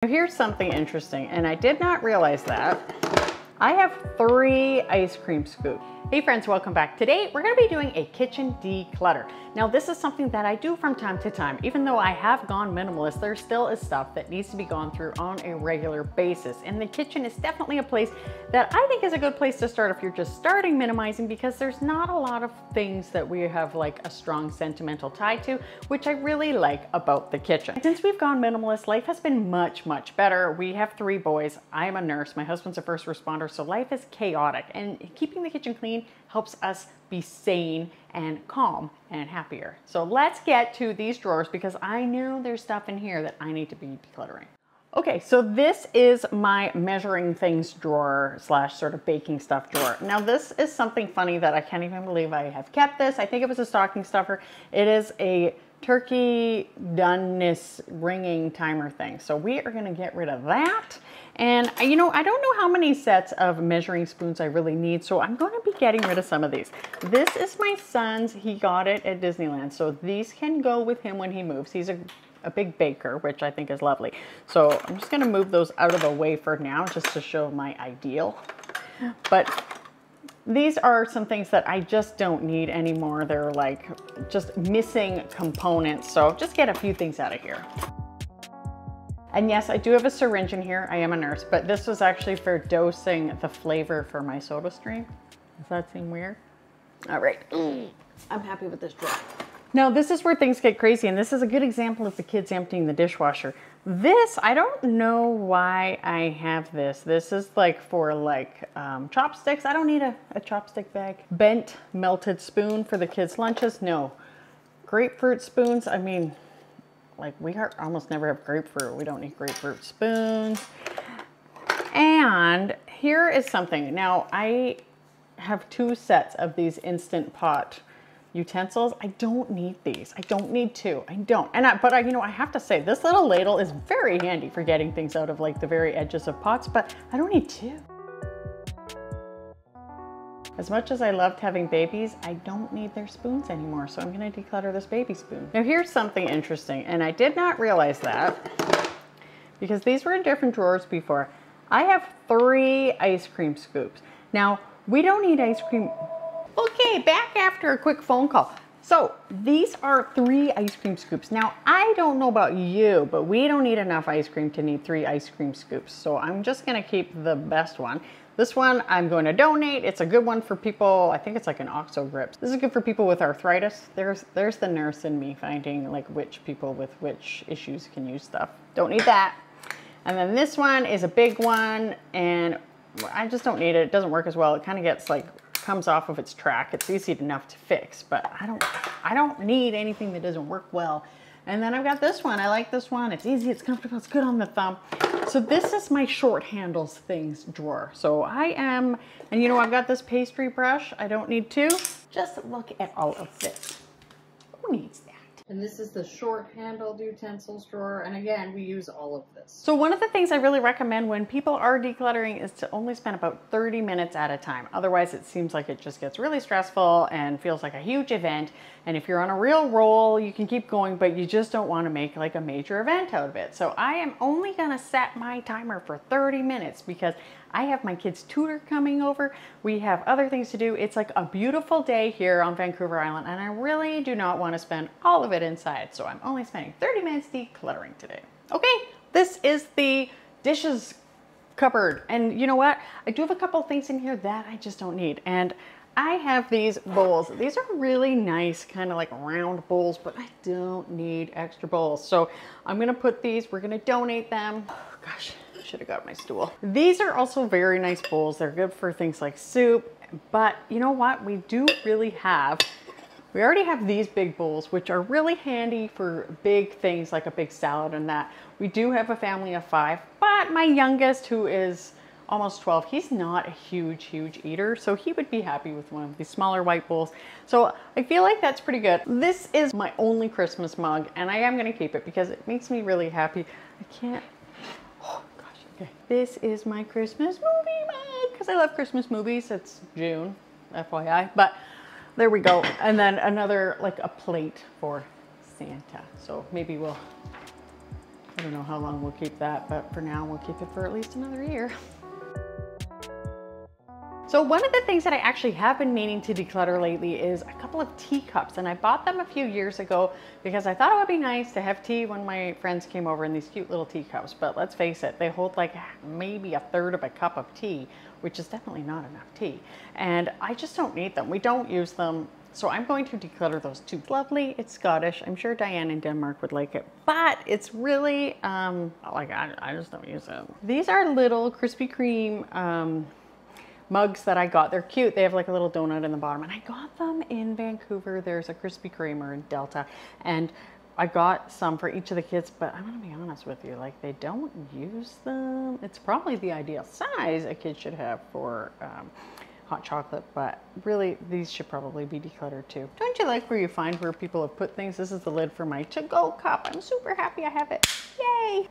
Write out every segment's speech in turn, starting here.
Here's something interesting, and I did not realize that. I have 3 ice cream scoops. Hey friends, welcome back. Today, we're gonna be doing a kitchen declutter. Now, this is something that I do from time to time. Even though I have gone minimalist, there still is stuff that needs to be gone through on a regular basis. And the kitchen is definitely a place that I think is a good place to start if you're just starting minimizing, because there's not a lot of things that we have like a strong sentimental tie to, which I really like about the kitchen. Since we've gone minimalist, life has been much, much better. We have 3 boys. I'm a nurse. My husband's a first responder, so life is chaotic. And keeping the kitchen clean helps us be sane and calm and happier. So let's get to these drawers, because I know there's stuff in here that I need to be decluttering. Okay, so this is my measuring things drawer slash sort of baking stuff drawer. Now this is something funny that I can't even believe I have kept this. I think it was a stocking stuffer. It is a turkey doneness ringing timer thing. So we are gonna get rid of that. And you know, I don't know how many sets of measuring spoons I really need, so I'm going to be getting rid of some of these. This is my son's. He got it at Disneyland, so these can go with him when he moves. He's a big baker, which I think is lovely. So I'm just going to move those out of the way for now, just to show my ideal. But these are some things that I just don't need anymore. They're like just missing components, so just get a few things out of here. And yes, I do have a syringe in here. I am a nurse, but this was actually for dosing the flavor for my soda stream. Does that seem weird? All right, I'm happy with this drawer. Now this is where things get crazy, and this is a good example of the kids emptying the dishwasher. This, I don't know why I have this. This is like for like chopsticks. I don't need a chopstick bag. Bent melted spoon for the kids' lunches. No. Grapefruit spoons, I mean, like we almost never have grapefruit. We don't need grapefruit spoons. And here is something. Now I have 2 sets of these Instant Pot utensils. I don't need these. I don't need 2. I don't. But you know, I have to say this little ladle is very handy for getting things out of like the very edges of pots, but I don't need 2. As much as I loved having babies, I don't need their spoons anymore, so I'm gonna declutter this baby spoon. Now here's something interesting, and I did not realize that, because these were in different drawers before. I have 3 ice cream scoops. Now, we don't need ice cream. Okay, back after a quick phone call. So these are 3 ice cream scoops. Now, I don't know about you, but we don't need enough ice cream to need 3 ice cream scoops. So I'm just gonna keep the best one. This one I'm going to donate. It's a good one for people. I think it's like an OXO grip. This is good for people with arthritis. There's the nurse in me finding like which people with which issues can use stuff. Don't need that. And then this one is a big one, and I just don't need it. It doesn't work as well. It kind of gets like, comes off of its track. It's easy enough to fix, but I don't need anything that doesn't work well. And then I've got this one. I like this one. It's easy, it's comfortable, it's good on the thumb. So this is my short handles things drawer. So and you know, I've got this pastry brush. I don't need 2. Just look at all of this. Who needs that? And this is the short handled utensils drawer. And again, we use all of this. So one of the things I really recommend when people are decluttering is to only spend about 30 minutes at a time. Otherwise, it seems like it just gets really stressful and feels like a huge event. And if you're on a real roll, you can keep going, but you just don't want to make like a major event out of it. So I am only gonna set my timer for 30 minutes because I have my kids' tutor coming over. We have other things to do. It's like a beautiful day here on Vancouver Island, and I really do not want to spend all of it inside. So I'm only spending 30 minutes decluttering today. Okay, this is the dishes cupboard. And you know what? I do have a couple things in here that I just don't need. And I have these bowls. These are really nice, kind of like round bowls, but I don't need extra bowls. So I'm gonna put these, we're gonna donate them. Oh, gosh, I should have got my stool. These are also very nice bowls. They're good for things like soup, but you know what? We already have these big bowls, which are really handy for big things like a big salad and that. We do have a family of 5, but my youngest, who is almost 12, he's not a huge eater, so he would be happy with one of these smaller white bowls. So I feel like that's pretty good. This is my only Christmas mug, and I am gonna keep it because it makes me really happy. Oh gosh, okay. This is my Christmas movie mug, because I love Christmas movies. It's June, FYI, but there we go. And then another, like a plate for Santa. So maybe we'll I don't know how long we'll keep that, but for now we'll keep it for at least another year. So one of the things that I actually have been meaning to declutter lately is a couple of teacups, and I bought them a few years ago because I thought it would be nice to have tea when my friends came over in these cute little teacups. But let's face it, they hold like maybe a third of a cup of tea, which is definitely not enough tea. And I just don't need them. We don't use them. So I'm going to declutter those too. It's lovely, it's Scottish. I'm sure Diane in Denmark would like it, but it's really, like I just don't use it. These are little Krispy Kreme mugs that I got. They're cute. They have like a little donut in the bottom, and I got them in Vancouver. There's a Krispy Kreme or in Delta, and I got some for each of the kids, but I'm gonna be honest with you, like they don't use them. It's probably the ideal size a kid should have for hot chocolate, but really these should probably be decluttered too. Don't you like where you find where people have put things? This is the lid for my to-go cup. I'm super happy I have it. Yay!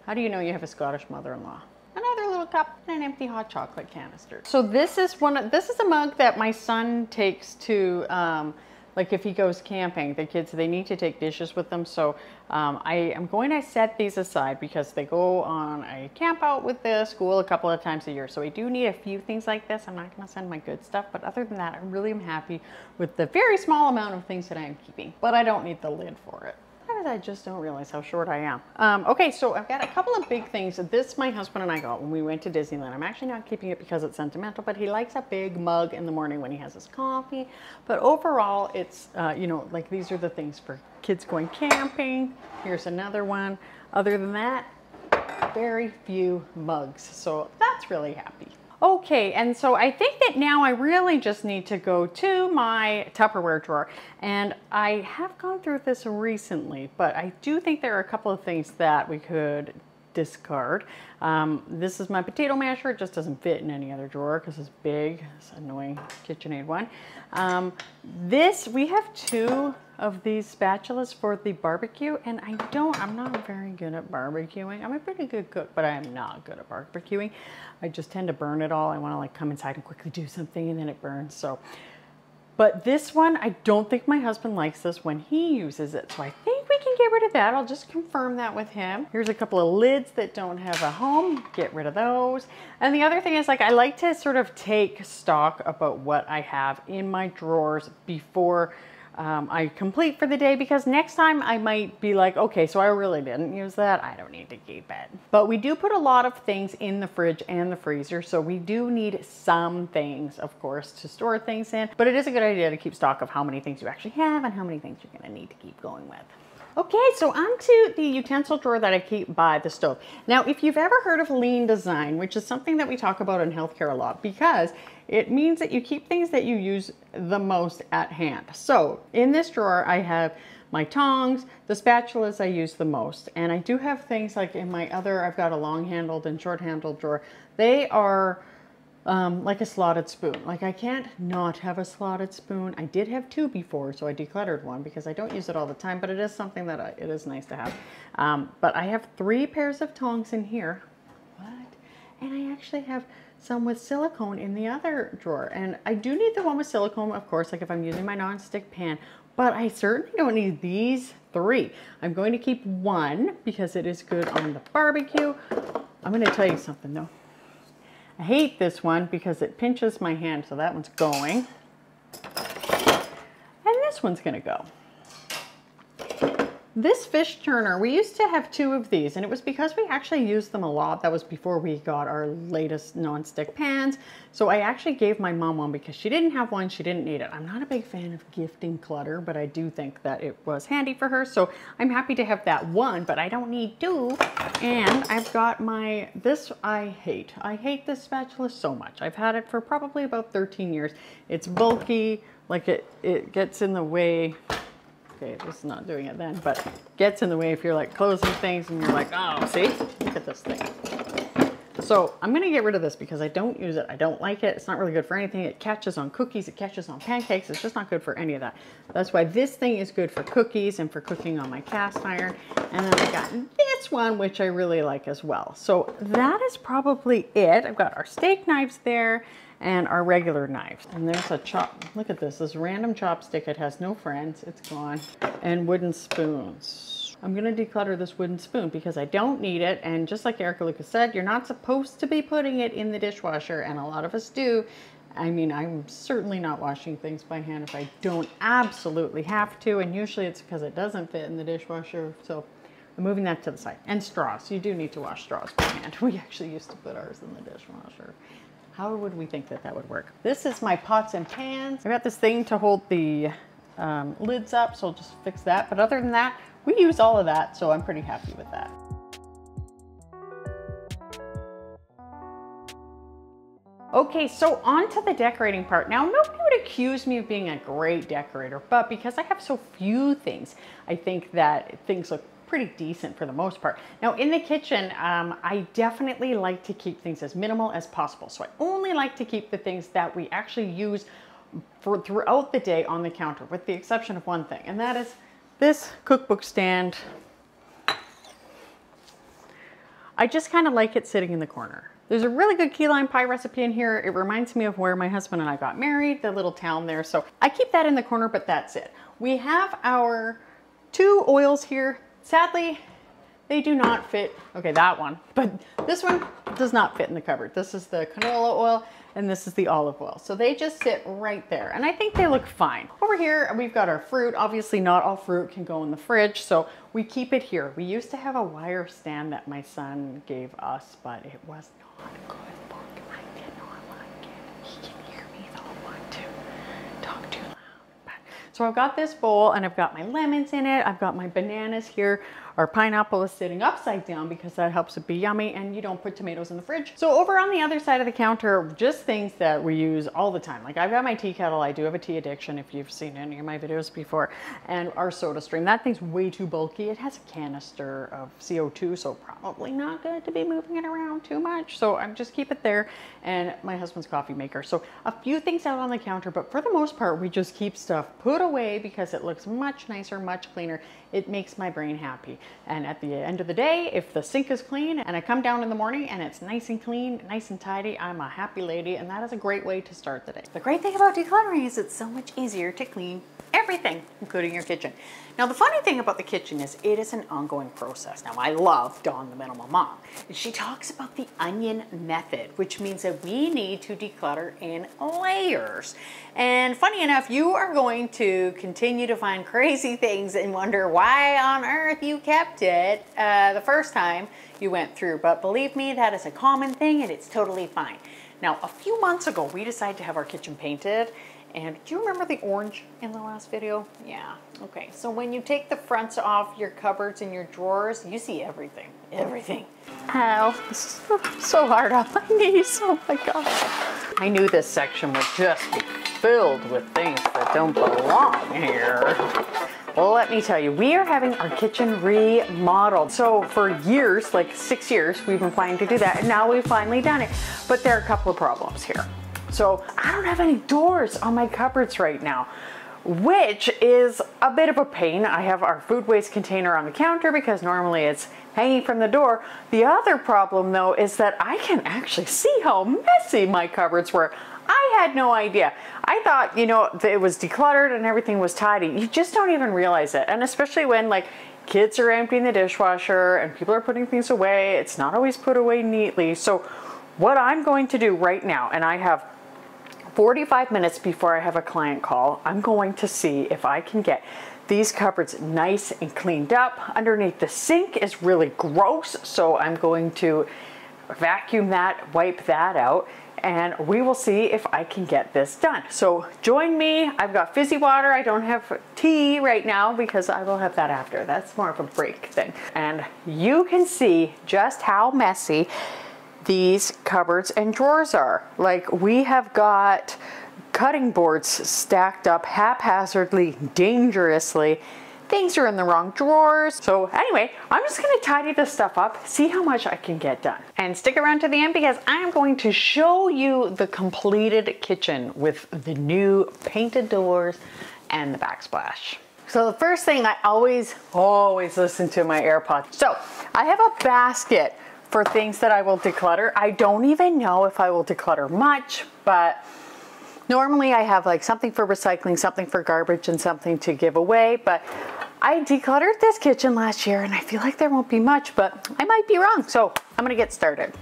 How do you know you have a Scottish mother-in-law? Another little cup and an empty hot chocolate canister. So this is a mug that my son takes to, like if he goes camping, the kids, they need to take dishes with them. So I am going to set these aside because they go on a camp out with the school a couple of times a year. So I do need a few things like this. I'm not gonna send my good stuff, but other than that, I really am happy with the very small amount of things that I am keeping, but I don't need the lid for it. I just don't realize how short I am. Okay, so I've got a couple of big things. This my husband and I got when we went to Disneyland. I'm actually not keeping it because it's sentimental, but he likes a big mug in the morning when he has his coffee. But overall, it's, you know, like these are the things for kids going camping. Here's another one. Other than that, very few mugs. So that's really happy. Okay, and so I think that now I really just need to go to my Tupperware drawer, and I have gone through this recently, but I do think there are a couple of things that we could discard. This is my potato masher. It just doesn't fit in any other drawer because it's big. It's annoying KitchenAid one. We have two of these spatulas for the barbecue, and I'm not very good at barbecuing. I'm a pretty good cook, but I am not good at barbecuing. I just tend to burn it all. I want to like come inside and quickly do something and then it burns. So, but this one, I don't think my husband likes this when he uses it. So I think we can get rid of that. I'll just confirm that with him. Here's a couple of lids that don't have a home. Get rid of those. And the other thing is, like, I like to sort of take stock about what I have in my drawers before I complete for the day, because next time I might be like, okay, so I really didn't use that. I don't need to keep it. But we do put a lot of things in the fridge and the freezer, so we do need some things, of course, to store things in. But it is a good idea to keep stock of how many things you actually have and how many things you're going to need to keep going with. Okay, so onto the utensil drawer that I keep by the stove. Now, if you've ever heard of lean design, which is something that we talk about in healthcare a lot, because it means that you keep things that you use the most at hand. So in this drawer, I have my tongs, the spatulas I use the most, and I do have things like in my other, I've got a long-handled and short-handled drawer. They are like a slotted spoon. Like I can't not have a slotted spoon. I did have two before, so I decluttered one because I don't use it all the time, but it is something that it is nice to have. But I have 3 pairs of tongs in here. What? And I actually have some with silicone in the other drawer. And I do need the one with silicone, of course, like if I'm using my non-stick pan, but I certainly don't need these 3. I'm going to keep one because it is good on the barbecue. I'm going to tell you something though. I hate this one because it pinches my hand, so that one's going. And this one's gonna go. This fish turner, we used to have 2 of these, and it was because we actually used them a lot. That was before we got our latest non-stick pans. So I actually gave my mom one because she didn't have one, she didn't need it. I'm not a big fan of gifting clutter, but I do think that it was handy for her. So I'm happy to have that one, but I don't need 2. And I've got this I hate this spatula so much. I've had it for probably about 13 years. It's bulky, like it gets in the way. Okay, this is not doing it then, but gets in the way if you're like closing things and you're like, oh, see, look at this thing. So I'm gonna get rid of this because I don't use it. I don't like it. It's not really good for anything. It catches on cookies. It catches on pancakes. It's just not good for any of that. That's why this thing is good for cookies and for cooking on my cast iron. And then I got this one, which I really like as well. So that is probably it. I've got our steak knives there and our regular knives. And there's a look at this random chopstick. It has no friends. It's gone. And wooden spoons. I'm going to declutter this wooden spoon because I don't need it. And just like Erica Lucas said, you're not supposed to be putting it in the dishwasher, and a lot of us do. I mean, I'm certainly not washing things by hand if I don't absolutely have to, and usually it's because it doesn't fit in the dishwasher, so I'm moving that to the side. And straws, you do need to wash straws by hand. We actually used to put ours in the dishwasher. How would we think that that would work? This is my pots and pans. I got this thing to hold the lids up, so I'll just fix that. But other than that, we use all of that, so I'm pretty happy with that. Okay, so on to the decorating part. Now, nobody would accuse me of being a great decorator, but because I have so few things, I think that things look pretty decent for the most part. Now, in the kitchen, I definitely like to keep things as minimal as possible. So I only like to keep the things that we actually use for throughout the day on the counter, with the exception of one thing, and that is this cookbook stand. I just kind of like it sitting in the corner. There's a really good key lime pie recipe in here. It reminds me of where my husband and I got married, the little town there. So I keep that in the corner, but that's it. We have our 2 oils here. Sadly, they do not fit. Okay, that one, but this one does not fit in the cupboard. This is the canola oil and this is the olive oil. So they just sit right there, and I think they look fine. Over here, we've got our fruit. Obviously not all fruit can go in the fridge, so we keep it here. We used to have a wire stand that my son gave us, but it was not good. Look, I did not like it. He can hear me though. I want to talk too loud. So I've got this bowl and I've got my lemons in it. I've got my bananas here. Our pineapple is sitting upside down because that helps it be yummy, and you don't put tomatoes in the fridge. So over on the other side of the counter, just things that we use all the time. Like I've got my tea kettle. I do have a tea addiction if you've seen any of my videos before. And our soda stream. That thing's way too bulky. It has a canister of CO2, so probably not good to be moving it around too much. So I'm just keep it there. And my husband's coffee maker. So a few things out on the counter, but for the most part, we just keep stuff put away because it looks much nicer, much cleaner. It makes my brain happy. And at the end of the day, if the sink is clean and I come down in the morning and it's nice and clean, nice and tidy, I'm a happy lady, and that is a great way to start the day. The great thing about decluttering is it's so much easier to clean everything, including your kitchen. Now, the funny thing about the kitchen is it is an ongoing process. Now, I love Dawn, the Minimal Mom. She talks about the onion method, which means that we need to declutter in layers. And funny enough, you are going to continue to find crazy things and wonder why on earth you kept it the first time you went through. But believe me, that is a common thing and it's totally fine. Now, a few months ago, we decided to have our kitchen painted. And do you remember the orange in the last video? Yeah, okay. So when you take the fronts off your cupboards and your drawers, you see everything, everything. Ow, this is so hard on my knees, oh my gosh. I knew this section would just be filled with things that don't belong here. Well, let me tell you, we are having our kitchen remodeled. So for years, like 6 years, we've been planning to do that, and now we've finally done it. But there are a couple of problems here. So I don't have any doors on my cupboards right now, which is a bit of a pain. I have our food waste container on the counter because normally it's hanging from the door. The other problem though is that I can actually see how messy my cupboards were. I had no idea. I thought, you know, it was decluttered and everything was tidy. You just don't even realize it. And especially when like kids are emptying the dishwasher and people are putting things away, it's not always put away neatly. So what I'm going to do right now, and I have 45 minutes before I have a client call, I'm going to see if I can get these cupboards nice and cleaned up. Underneath the sink is really gross, so I'm going to vacuum that, wipe that out, and we will see if I can get this done. So join me. I've got fizzy water. I don't have tea right now because I will have that after. That's more of a break thing. And you can see just how messy these cupboards and drawers are. Like, we have got cutting boards stacked up haphazardly, dangerously. Things are in the wrong drawers. So anyway, I'm just gonna tidy this stuff up, see how much I can get done. And stick around to the end because I'm going to show you the completed kitchen with the new painted doors and the backsplash. So the first thing, I always listen to my AirPods. So I have a basket for things that I will declutter. I don't even know if I will declutter much, but normally I have like something for recycling, something for garbage, and something to give away. But I decluttered this kitchen last year and I feel like there won't be much, but I might be wrong. So I'm gonna get started.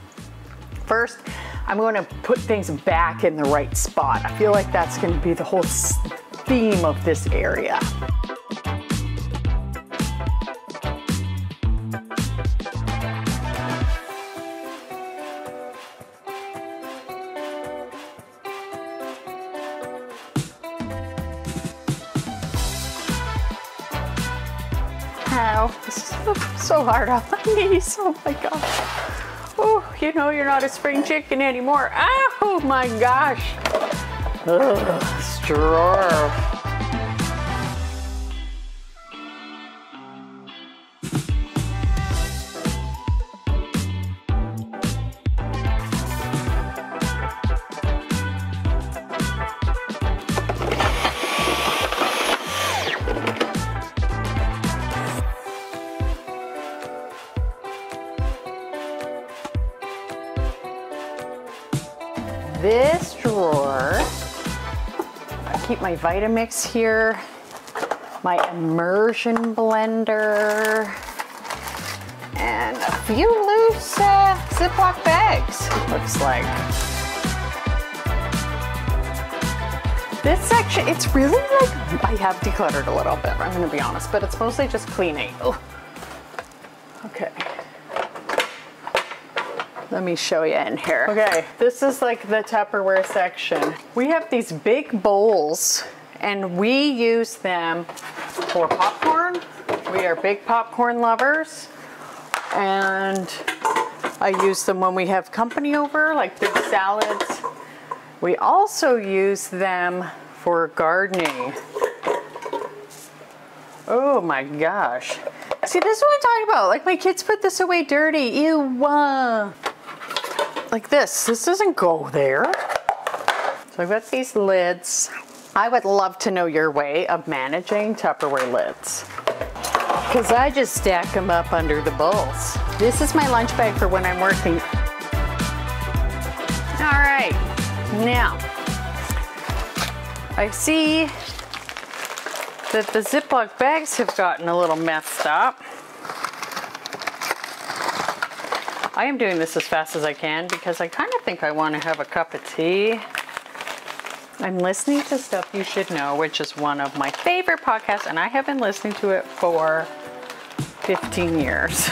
First, I'm gonna put things back in the right spot. I feel like that's gonna be the whole theme of this area. Ow, this is so hard on my knees, oh my gosh. Oh, you know you're not a spring chicken anymore. Oh my gosh. Ugh, straw. This drawer, I keep my Vitamix here, my immersion blender, and a few loose Ziploc bags, looks like. This section, it's really like, I have decluttered a little bit, I'm gonna be honest, but it's mostly just cleaning. Ugh. Okay. Let me show you in here. Okay, this is like the Tupperware section. We have these big bowls and we use them for popcorn. We are big popcorn lovers. And I use them when we have company over, like big salads. We also use them for gardening. Oh my gosh. See, this is what I'm talking about. Like my kids put this away dirty. Ew. Like this doesn't go there. So I've got these lids. I would love to know your way of managing Tupperware lids, because I just stack them up under the bowls. This is my lunch bag for when I'm working. All right, now I see that the Ziploc bags have gotten a little messed up. I am doing this as fast as I can because I kind of think I want to have a cup of tea. I'm listening to Stuff You Should Know, which is one of my favorite podcasts, and I have been listening to it for 15 years.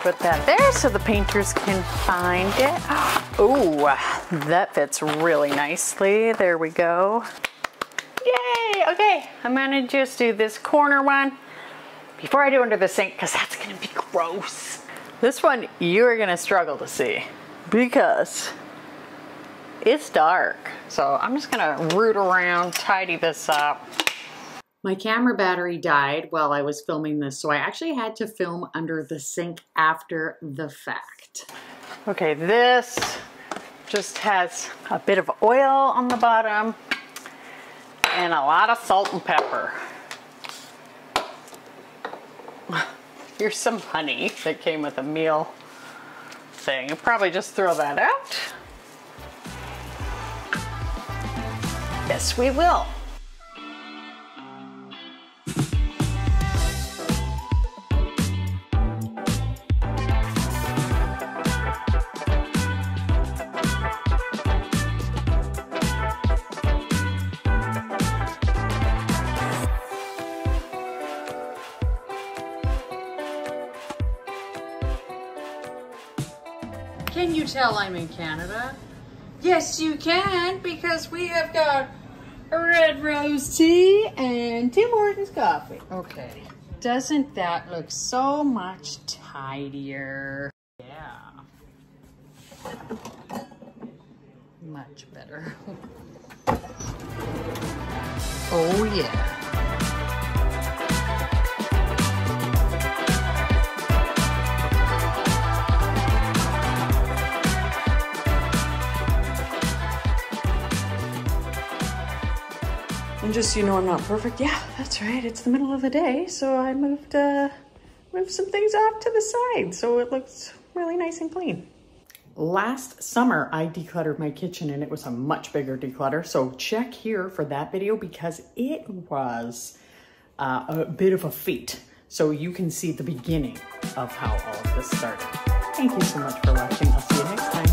Put that there so the painters can find it. Oh, that fits really nicely. There we go. Yay! Okay, I'm gonna just do this corner one before I do under the sink, because that's gonna be gross. This one you're gonna struggle to see because it's dark. So I'm just gonna root around, tidy this up. My camera battery died while I was filming this, so I actually had to film under the sink after the fact. Okay, this just has a bit of oil on the bottom and a lot of salt and pepper. Here's some honey that came with a meal thing. I'll probably just throw that out. Yes, we will. Can you tell I'm in Canada? Yes, you can, because we have got a red rose tea and Tim Hortons coffee. Okay, doesn't that look so much tidier? Yeah. Much better. Oh yeah. And just so you know, I'm not perfect. Yeah, that's right. It's the middle of the day, so I moved some things off to the side, so it looks really nice and clean. Last summer, I decluttered my kitchen and it was a much bigger declutter. So check here for that video because it was a bit of a feat. So you can see the beginning of how all of this started. Thank you so much for watching. I'll see you next time.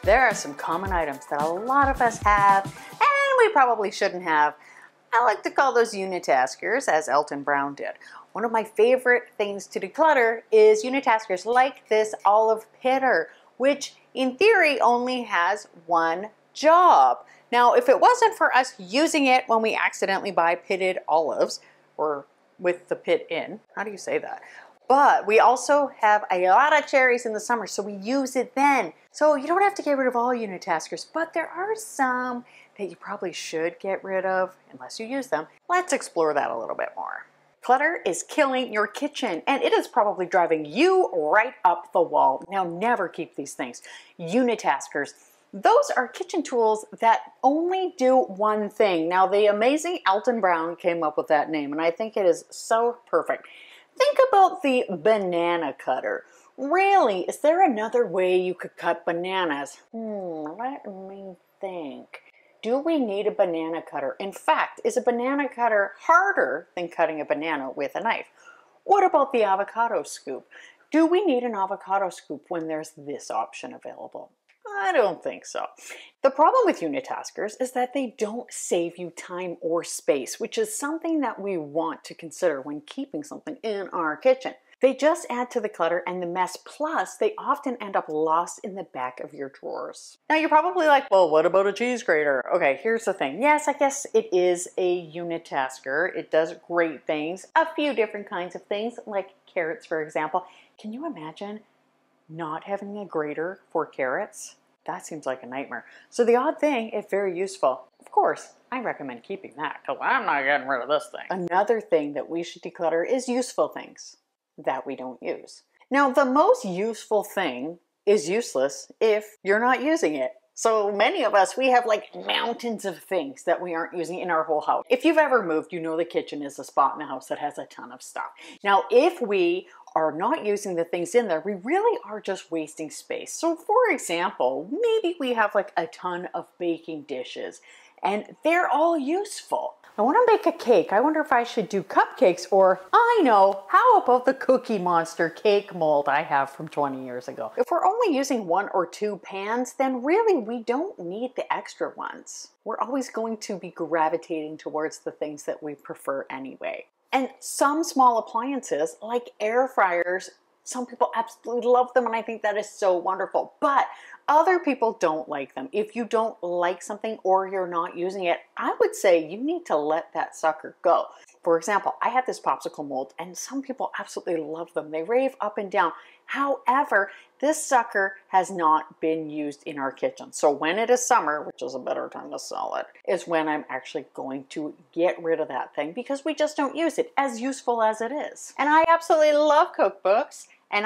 There are some common items that a lot of us have and we probably shouldn't have. I like to call those unitaskers, as Elton Brown did. One of my favorite things to declutter is unitaskers like this olive pitter, which in theory only has one job. Now, if it wasn't for us using it when we accidentally buy pitted olives, or with the pit in, how do you say that? But we also have a lot of cherries in the summer, so we use it then. So you don't have to get rid of all unitaskers, but there are some that you probably should get rid of unless you use them. Let's explore that a little bit more. Clutter is killing your kitchen and it is probably driving you right up the wall. Now, never keep these things. Unitaskers. Those are kitchen tools that only do one thing. Now, the amazing Elton Brown came up with that name and I think it is so perfect. Think about the banana cutter. Really, is there another way you could cut bananas? Let me think. Do we need a banana cutter? In fact, is a banana cutter harder than cutting a banana with a knife? What about the avocado scoop? Do we need an avocado scoop when there's this option available? I don't think so. The problem with unitaskers is that they don't save you time or space, which is something that we want to consider when keeping something in our kitchen. They just add to the clutter and the mess, plus they often end up lost in the back of your drawers. Now you're probably like, well, what about a cheese grater? Okay, here's the thing. Yes, I guess it is a unitasker. It does great things, a few different kinds of things, like carrots, for example. Can you imagine not having a grater for carrots? That seems like a nightmare. So the odd thing, it's very useful. Of course, I recommend keeping that because I'm not getting rid of this thing. Another thing that we should declutter is useful things that we don't use. Now, the most useful thing is useless if you're not using it. So many of us, we have like mountains of things that we aren't using in our whole house. If you've ever moved, you know the kitchen is a spot in the house that has a ton of stuff. Now, if we are not using the things in there, we really are just wasting space. So for example, maybe we have like a ton of baking dishes and they're all useful. I want to make a cake. I wonder if I should do cupcakes, or I know, how about the Cookie Monster cake mold I have from 20 years ago? If we're only using 1 or 2 pans, then really we don't need the extra ones. We're always going to be gravitating towards the things that we prefer anyway. And some small appliances, like air fryers, some people absolutely love them and I think that is so wonderful, but other people don't like them. If you don't like something or you're not using it, I would say you need to let that sucker go. For example, I have this popsicle mold and some people absolutely love them. They rave up and down. However, this sucker has not been used in our kitchen. So when it is summer, which is a better time to sell it, is when I'm actually going to get rid of that thing because we just don't use it, as useful as it is. And I absolutely love cookbooks, and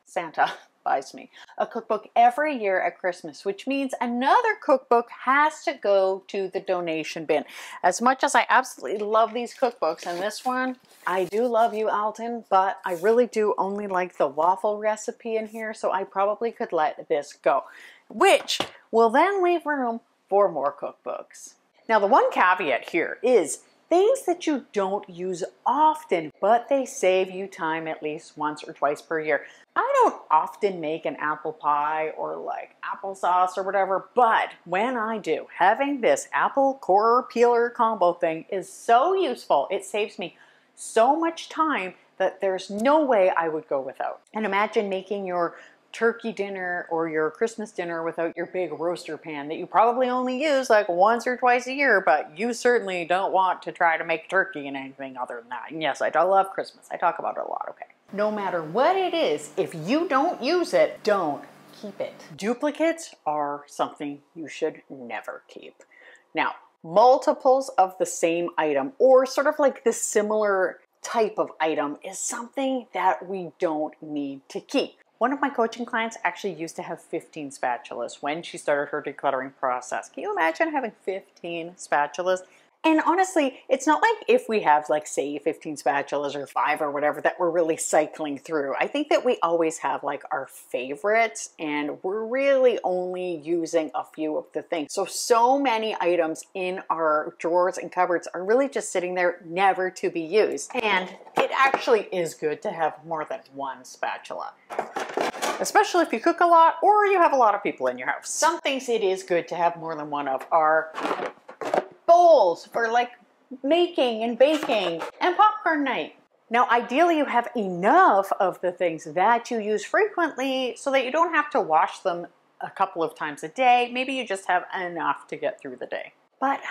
Santa buys me a cookbook every year at Christmas, which means another cookbook has to go to the donation bin. As much as I absolutely love these cookbooks, and this one, I do love you, Alton, but I really do only like the waffle recipe in here, so I probably could let this go, which will then leave room for more cookbooks. Now, the one caveat here is things that you don't use often, but they save you time at least once or twice per year. I don't often make an apple pie or like applesauce or whatever, but when I do, having this apple core peeler combo thing is so useful. It saves me so much time that there's no way I would go without. And imagine making your turkey dinner or your Christmas dinner without your big roaster pan that you probably only use like once or twice a year, but you certainly don't want to try to make turkey and anything other than that. And yes, I love Christmas. I talk about it a lot, okay? No matter what it is, if you don't use it, don't keep it. Duplicates are something you should never keep. Now, multiples of the same item or sort of like the similar type of item is something that we don't need to keep. One of my coaching clients actually used to have 15 spatulas when she started her decluttering process. Can you imagine having 15 spatulas? And honestly, it's not like if we have like say 15 spatulas or 5 or whatever that we're really cycling through. I think that we always have like our favorites and we're really only using a few of the things. So many items in our drawers and cupboards are really just sitting there never to be used. And it actually is good to have more than one spatula, especially if you cook a lot or you have a lot of people in your house. Some things it is good to have more than one of are bowls for like making and baking and popcorn night. Now, ideally you have enough of the things that you use frequently so that you don't have to wash them a couple of times a day. Maybe you just have enough to get through the day, but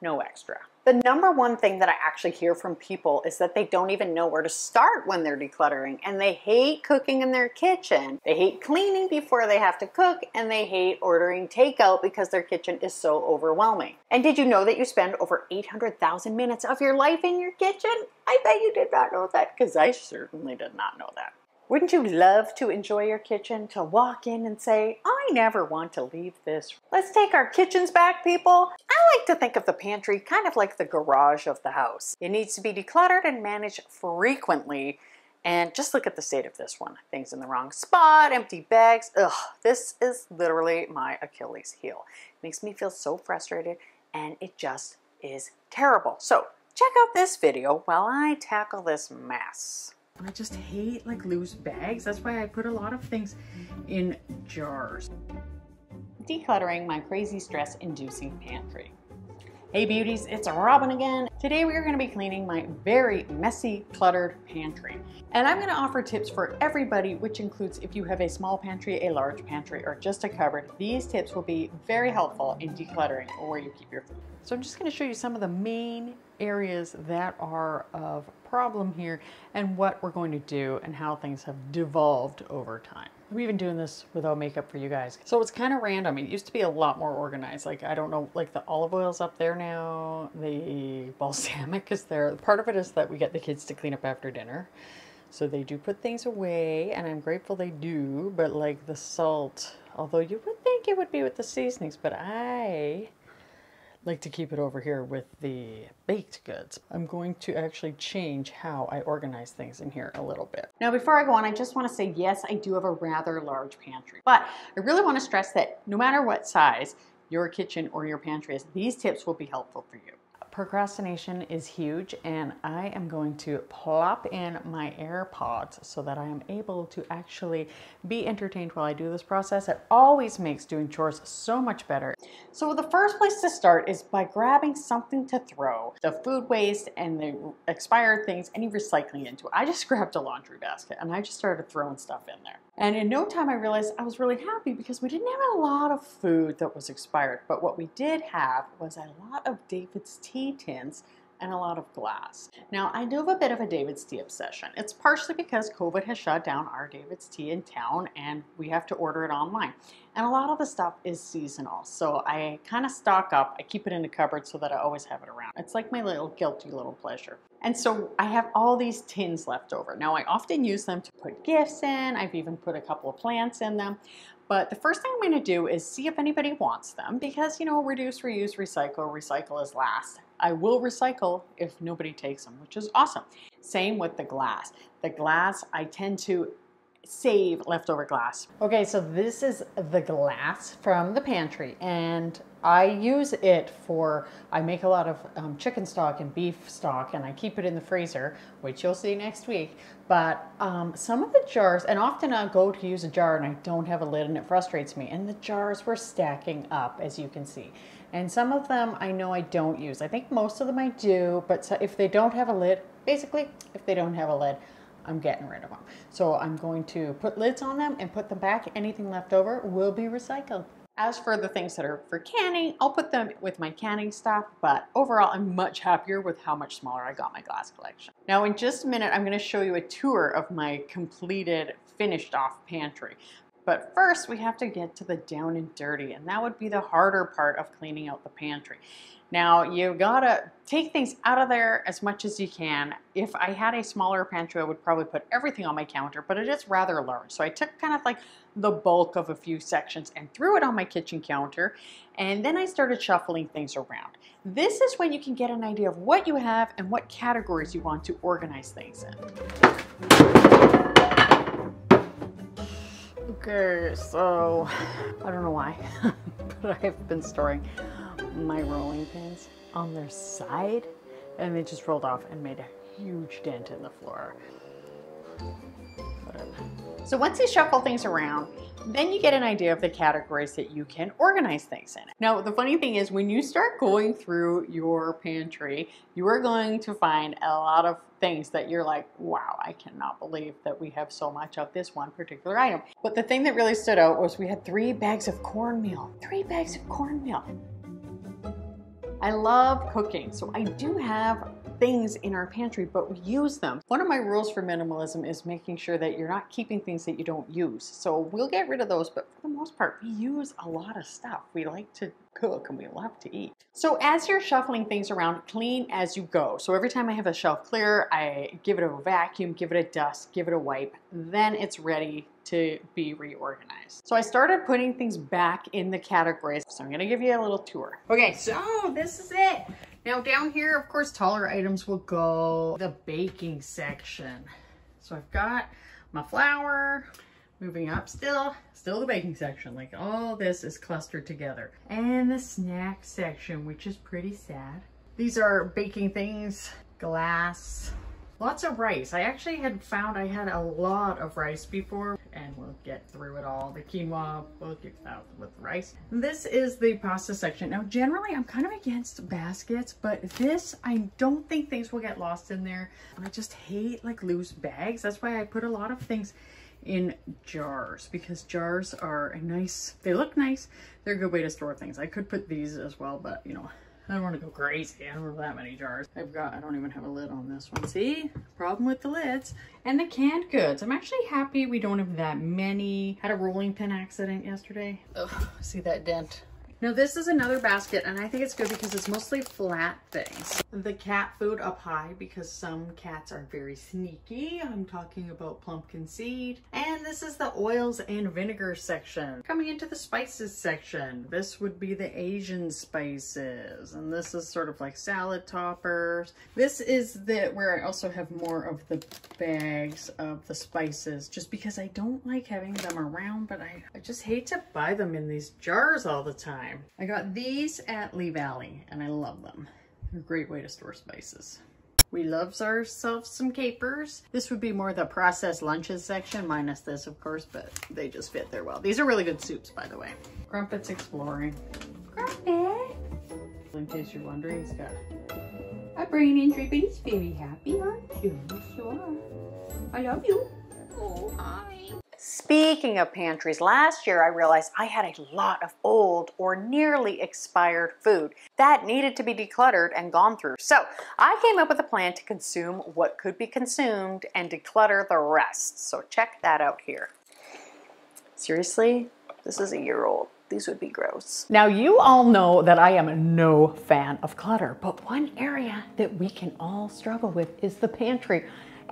no extra. The number one thing that I actually hear from people is that they don't even know where to start when they're decluttering, and they hate cooking in their kitchen. They hate cleaning before they have to cook, and they hate ordering takeout because their kitchen is so overwhelming. And did you know that you spend over 800,000 minutes of your life in your kitchen? I bet you did not know that, because I certainly did not know that. Wouldn't you love to enjoy your kitchen, to walk in and say, I never want to leave this? Let's take our kitchens back, people. I like to think of the pantry kind of like the garage of the house. It needs to be decluttered and managed frequently. And just look at the state of this one. Things in the wrong spot, empty bags. Ugh, this is literally my Achilles heel. It makes me feel so frustrated, and it just is terrible. So check out this video while I tackle this mess. I just hate like loose bags. That's why I put a lot of things in jars. Decluttering my crazy stress-inducing pantry. Hey beauties, it's Robin again. Today we are going to be cleaning my very messy, cluttered pantry. And I'm going to offer tips for everybody, which includes if you have a small pantry, a large pantry, or just a cupboard. These tips will be very helpful in decluttering where you keep your food. So I'm just going to show you some of the main areas that are of problem here and what we're going to do and how things have devolved over time. I'm even doing this without makeup for you guys. So it's kind of random. It used to be a lot more organized. Like, I don't know, like the olive oil's up there now. The balsamic is there. Part of it is that we get the kids to clean up after dinner. So they do put things away, and I'm grateful they do. But like the salt, although you would think it would be with the seasonings, but I like to keep it over here with the baked goods. I'm going to actually change how I organize things in here a little bit. Now, before I go on, I just want to say, yes, I do have a rather large pantry, but I really want to stress that no matter what size your kitchen or your pantry is, these tips will be helpful for you. Procrastination is huge, and I am going to plop in my AirPods so that I am able to actually be entertained while I do this process. It always makes doing chores so much better. So the first place to start is by grabbing something to throw the food waste and the expired things, any recycling into. I just grabbed a laundry basket and I just started throwing stuff in there. And in no time I realized I was really happy because we didn't have a lot of food that was expired, but what we did have was a lot of David's tea tins and a lot of glass. Now, I do have a bit of a David's tea obsession. It's partially because COVID has shut down our David's tea in town and we have to order it online. And a lot of the stuff is seasonal, so I kind of stock up. I keep it in the cupboard so that I always have it around. It's like my little guilty little pleasure. And so I have all these tins left over. Now, I often use them to put gifts in. I've even put a couple of plants in them. But the first thing I'm going to do is see if anybody wants them because, you know, reduce, reuse, recycle. Recycle is last. I will recycle if nobody takes them, which is awesome. Same with the glass. The glass, I tend to save leftover glass. Okay, so this is the glass from the pantry, and I use it for, I make a lot of chicken stock and beef stock, and I keep it in the freezer, which you'll see next week. But some of the jars, and often I'll go to use a jar and I don't have a lid and it frustrates me, and the jars were stacking up, as you can see. And some of them I know I don't use. I think most of them I do, but if they don't have a lid, basically, if they don't have a lid, I'm getting rid of them. So I'm going to put lids on them and put them back. Anything left over will be recycled. As for the things that are for canning, I'll put them with my canning stuff, but overall I'm much happier with how much smaller I got my glass collection. Now in just a minute, I'm going to show you a tour of my completed, finished off pantry. But first we have to get to the down and dirty, and that would be the harder part of cleaning out the pantry. Now you gotta take things out of there as much as you can. If I had a smaller pantry, I would probably put everything on my counter, but it is rather large. So I took kind of like the bulk of a few sections and threw it on my kitchen counter, and then I started shuffling things around. This is when you can get an idea of what you have and what categories you want to organize things in. Okay, so I don't know why, but I've been storing my rolling pins on their side, and they just rolled off and made a huge dent in the floor. Whatever. So once you shuffle things around, then you get an idea of the categories that you can organize things in. Now, the funny thing is when you start going through your pantry, you are going to find a lot of things that you're like, wow, I cannot believe that we have so much of this one particular item. But the thing that really stood out was we had 3 bags of cornmeal. 3 bags of cornmeal. I love cooking, so I do have things in our pantry, but we use them. One of my rules for minimalism is making sure that you're not keeping things that you don't use. So we'll get rid of those, but for the most part, we use a lot of stuff. We like to cook and we love to eat. So as you're shuffling things around, clean as you go. So every time I have a shelf clear, I give it a vacuum, give it a dust, give it a wipe, then it's ready to be reorganized. So I started putting things back in the categories. So I'm gonna give you a little tour. Okay, so this is it. Now down here, of course, taller items will go the baking section. So I've got my flour, moving up still the baking section. Like all this is clustered together. And the snack section, which is pretty sad. These are baking things, glass, lots of rice. I actually had found I had a lot of rice before, and we'll get through it all. The quinoa, we'll get out with rice. This is the pasta section. Now, generally, I'm kind of against baskets, but this, I don't think things will get lost in there. I just hate like loose bags. That's why I put a lot of things in jars, because jars are a nice, they look nice. They're a good way to store things. I could put these as well, but you know, I don't want to go crazy. I don't have that many jars. I don't even have a lid on this one. See? Problem with the lids. And the canned goods. I'm actually happy we don't have that many. Had a rolling pin accident yesterday. Ugh, see that dent? Now this is another basket, and I think it's good because it's mostly flat things. The cat food up high because some cats are very sneaky. I'm talking about pumpkin seed. And this is the oils and vinegar section. Coming into the spices section, this would be the Asian spices. And this is sort of like salad toppers. This is where I also have more of the bags of the spices, just because I don't like having them around, but I just hate to buy them in these jars all the time. I got these at Lee Valley and I love them. They're a great way to store spices. We love ourselves some capers. This would be more the processed lunches section, minus this of course, but they just fit there well. These are really good soups, by the way. Crumpet's exploring. Crumpet! In case you're wondering, he's got a brain injury, but he's very happy, aren't you? Yes, you are. I love you. Oh, hi. Speaking of pantries, last year I realized I had a lot of old or nearly expired food that needed to be decluttered and gone through. So I came up with a plan to consume what could be consumed and declutter the rest. So check that out here. Seriously, this is a year old. These would be gross. Now you all know that I am no fan of clutter, but one area that we can all struggle with is the pantry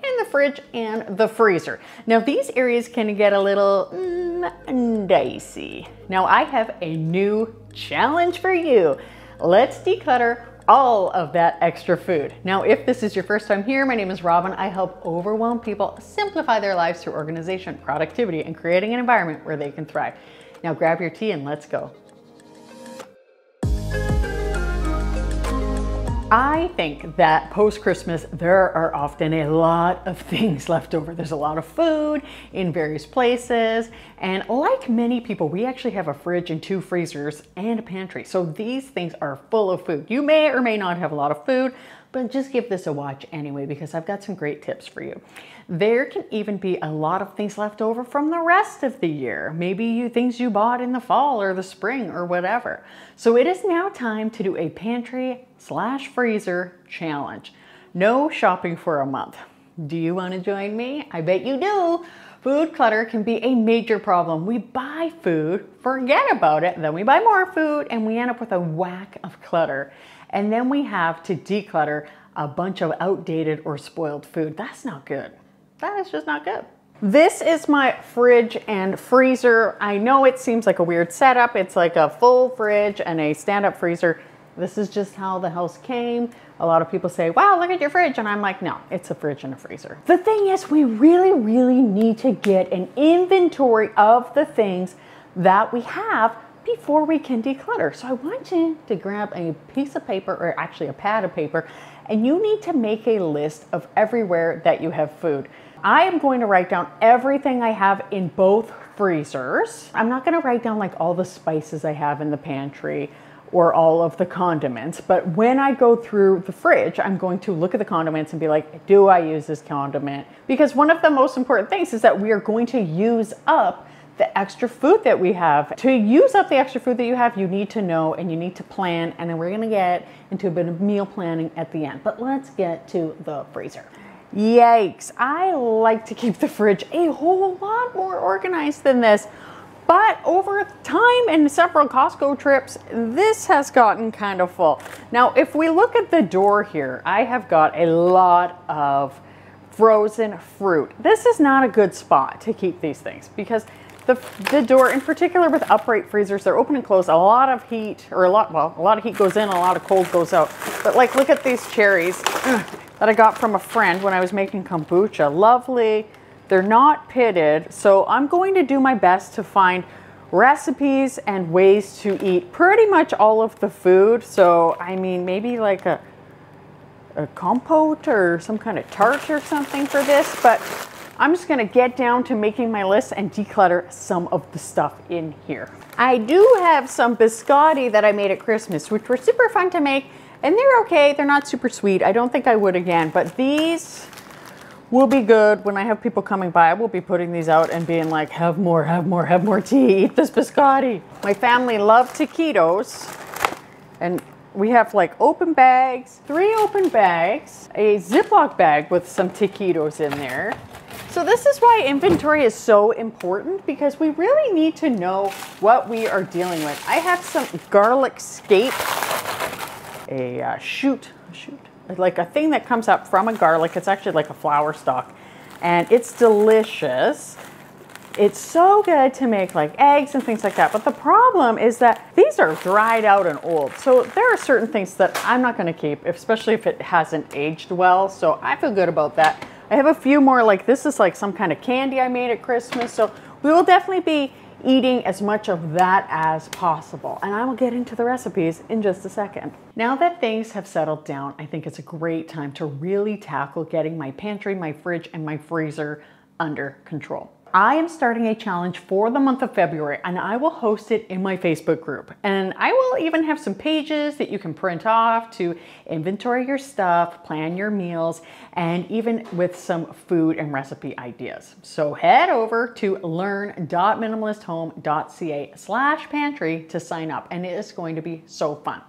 and the fridge and the freezer. Now these areas can get a little dicey. Now I have a new challenge for you. Let's declutter all of that extra food. Now if this is your first time here, my name is Robyn. I help overwhelmed people simplify their lives through organization, productivity, and creating an environment where they can thrive. Now grab your tea and let's go. I think that post-Christmas, there are often a lot of things left over. There's a lot of food in various places. And like many people, we actually have a fridge and 2 freezers and a pantry. So these things are full of food. You may or may not have a lot of food, but just give this a watch anyway, because I've got some great tips for you. There can even be a lot of things left over from the rest of the year. Maybe things you bought in the fall or the spring or whatever. So it is now time to do a pantry/freezer challenge. No shopping for a month. Do you want to join me? I bet you do. Food clutter can be a major problem. We buy food, forget about it, then we buy more food, and we end up with a whack of clutter. And then we have to declutter a bunch of outdated or spoiled food. That's not good. That is just not good. This is my fridge and freezer. I know it seems like a weird setup. It's like a full fridge and a stand-up freezer. This is just how the house came. A lot of people say, wow, look at your fridge. And I'm like, no, it's a fridge and a freezer. The thing is, we really need to get an inventory of the things that we have before we can declutter. So I want you to grab a piece of paper, or actually a pad of paper, and you need to make a list of everywhere that you have food. I am going to write down everything I have in both freezers. I'm not going to write down like all the spices I have in the pantry or all of the condiments, but when I go through the fridge, I'm going to look at the condiments and be like, do I use this condiment? Because one of the most important things is that we are going to use up the extra food that we have. To use up the extra food that you have, you need to know and you need to plan, and then we're gonna get into a bit of meal planning at the end. But let's get to the freezer. Yikes, I like to keep the fridge a whole lot more organized than this. But over time and several Costco trips, this has gotten kind of full. Now, if we look at the door here, I have got a lot of frozen fruit. This is not a good spot to keep these things because the door, in particular with upright freezers, they're open and close. A lot of heat, or a lot of heat goes in, a lot of cold goes out. But like, look at these cherries that I got from a friend when I was making kombucha. Lovely. They're not pitted, so I'm going to do my best to find recipes and ways to eat pretty much all of the food. So, I mean, maybe like a compote or some kind of tart or something for this, but I'm just gonna get down to making my list and declutter some of the stuff in here. I do have some biscotti that I made at Christmas, which were super fun to make, and they're okay. They're not super sweet. I don't think I would again, but these will be good. When I have people coming by, I will be putting these out and being like, have more tea, eat this biscotti. My family love taquitos, and we have like open bags, 3 open bags, a Ziploc bag with some taquitos in there. So this is why inventory is so important, because we really need to know what we are dealing with. I have some garlic scape, a shoot, like a thing that comes up from a garlic. It's actually like a flower stalk, and it's delicious. It's so good to make like eggs and things like that. But the problem is that these are dried out and old. So there are certain things that I'm not going to keep, especially if it hasn't aged well. So I feel good about that. I have a few more, like this is like some kind of candy I made at Christmas. So we will definitely be eating as much of that as possible. And I will get into the recipes in just a second. Now that things have settled down, I think it's a great time to really tackle getting my pantry, my fridge, and my freezer under control. I am starting a challenge for the month of February, and I will host it in my Facebook group. And I will even have some pages that you can print off to inventory your stuff, plan your meals, and even with some food and recipe ideas. So head over to learn.minimalisthome.ca/pantry to sign up, and it is going to be so fun.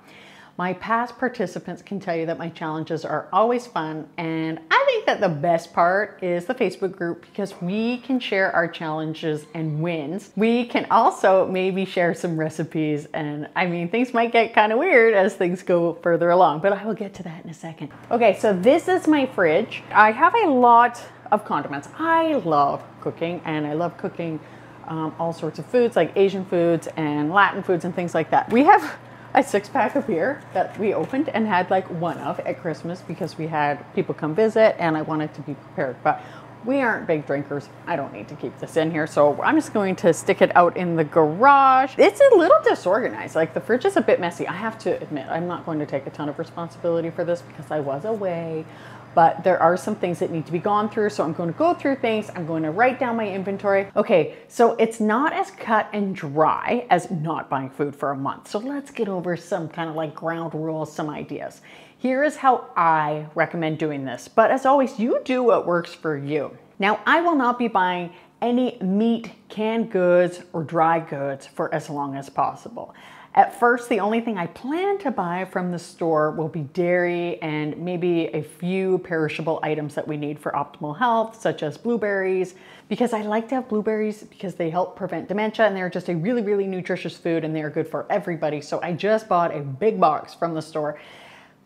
My past participants can tell you that my challenges are always fun, and I think that the best part is the Facebook group, because we can share our challenges and wins. We can also maybe share some recipes, and I mean, things might get kind of weird as things go further along, but I will get to that in a second. Okay, so this is my fridge. I have a lot of condiments. I love cooking, and I love cooking all sorts of foods, like Asian foods and Latin foods and things like that. We have a 6-pack of beer that we opened and had like one of at Christmas because we had people come visit and I wanted to be prepared, but we aren't big drinkers. I don't need to keep this in here, so I'm just going to stick it out in the garage. It's a little disorganized. Like, the fridge is a bit messy. I have to admit, I'm not going to take a ton of responsibility for this because I was away. But there are some things that need to be gone through. So I'm going to go through things. I'm going to write down my inventory. Okay, so it's not as cut and dry as not buying food for a month. So let's get over some kind of like ground rules, some ideas. Here is how I recommend doing this. But as always, you do what works for you. Now, I will not be buying any meat, canned goods, or dry goods for as long as possible. At first, the only thing I plan to buy from the store will be dairy and maybe a few perishable items that we need for optimal health, such as blueberries, because I like to have blueberries because they help prevent dementia and they're just a really, really nutritious food and they are good for everybody. So I just bought a big box from the store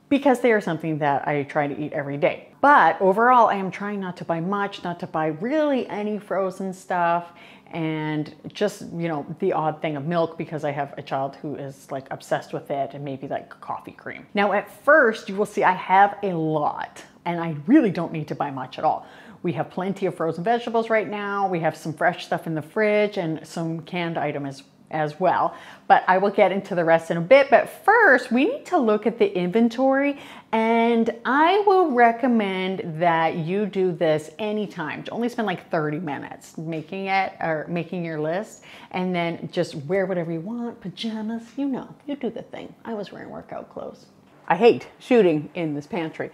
because they are something that I try to eat every day. But overall, I am trying not to buy much, not to buy really any frozen stuff, and just, you know, the odd thing of milk because I have a child who is like obsessed with it, and maybe like coffee cream. Now at first you will see I have a lot and I really don't need to buy much at all. We have plenty of frozen vegetables right now. We have some fresh stuff in the fridge and some canned items as well, but I will get into the rest in a bit. But first we need to look at the inventory, and I will recommend that you do this anytime. Only spend like 30 minutes making it or making your list, and then just wear whatever you want, pajamas, you know, you do the thing. I was wearing workout clothes. I hate shooting in this pantry.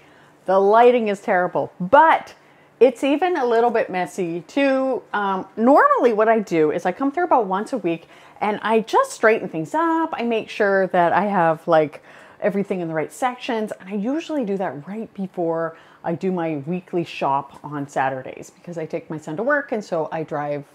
The lighting is terrible, but it's even a little bit messy too. Normally what I do is I come through about once a week and I just straighten things up. I make sure that I have like everything in the right sections. And I usually do that right before I do my weekly shop on Saturdays because I take my son to work. And so I drive,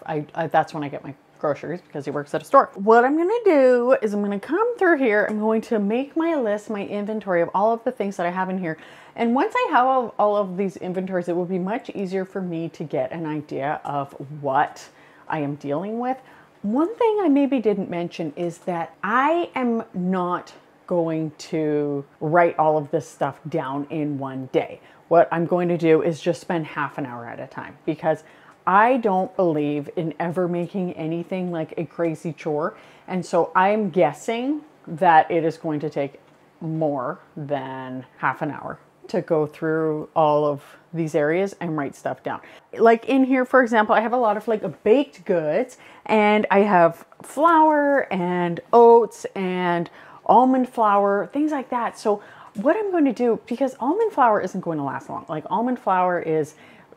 that's when I get my groceries because he works at a store. What I'm going to do is I'm going to come through here. I'm going to make my list, my inventory of all of the things that I have in here. And once I have all of these inventories, it will be much easier for me to get an idea of what I am dealing with. One thing I maybe didn't mention is that I am not going to write all of this stuff down in one day. What I'm going to do is just spend half an hour at a time because I don't believe in ever making anything like a crazy chore. And so I'm guessing that it is going to take more than half an hour to go through all of these areas and write stuff down. Like in here, for example, I have a lot of like baked goods, and I have flour and oats and almond flour, things like that. So what I'm going to do, because almond flour isn't going to last long, like almond flour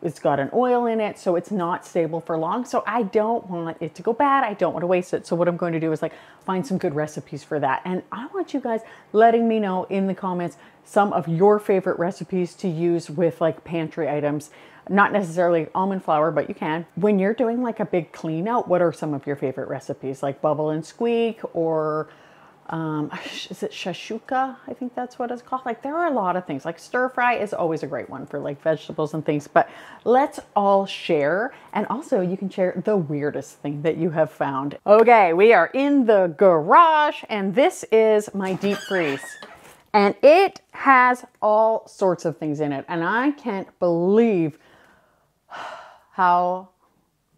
it's got an oil in it, so it's not stable for long. So I don't want it to go bad. I don't want to waste it. So what I'm going to do is like find some good recipes for that. And I want you guys letting me know in the comments some of your favorite recipes to use with like pantry items. Not necessarily almond flour, but you can. When you're doing like a big clean out, what are some of your favorite recipes? Like bubble and squeak, or is it shashuka? I think that's what it's called. Like there are a lot of things. Like stir fry is always a great one for like vegetables and things, but let's all share. And also you can share the weirdest thing that you have found. Okay, we are in the garage and this is my deep freeze. And it has all sorts of things in it. And I can't believe how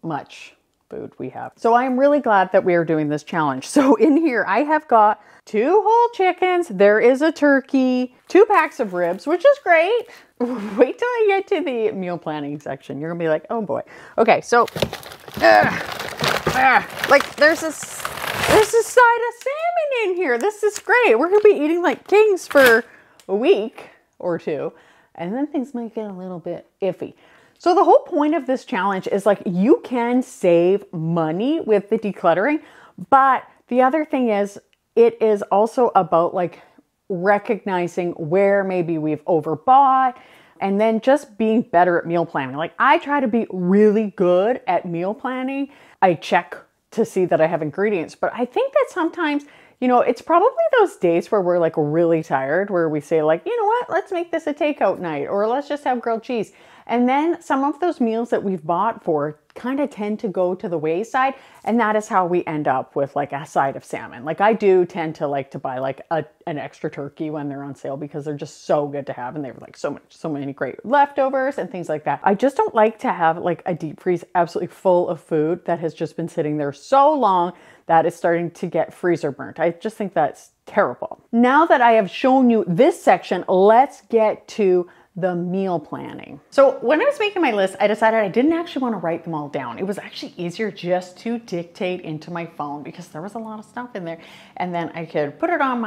much food we have. So I am really glad that we are doing this challenge. So in here I have got 2 whole chickens, there is a turkey, 2 packs of ribs, which is great. Wait till I get to the meal planning section. You're gonna be like, oh boy. Okay, so like there's a side of salmon in here. This is great. We're gonna be eating like kings for a week or 2, and then things might get a little bit iffy. So the whole point of this challenge is like you can save money with the decluttering, but the other thing is it is also about like recognizing where maybe we've overbought and then just being better at meal planning. Like I try to be really good at meal planning. I check to see that I have ingredients, but I think that sometimes, you know, it's probably those days where we're like really tired, where we say like, you know what, let's make this a takeout night, or let's just have grilled cheese. And then some of those meals that we've bought for kind of tend to go to the wayside. And that is how we end up with like a side of salmon. Like I do tend to like to buy like an extra turkey when they're on sale because they're just so good to have. And they have like so many great leftovers and things like that. I just don't like to have like a deep freeze absolutely full of food that has just been sitting there so long that it's starting to get freezer burnt. I just think that's terrible. Now that I have shown you this section, let's get to the meal planning. So when I was making my list, I decided I didn't actually want to write them all down. It was actually easier just to dictate into my phone because there was a lot of stuff in there. And then I could put it on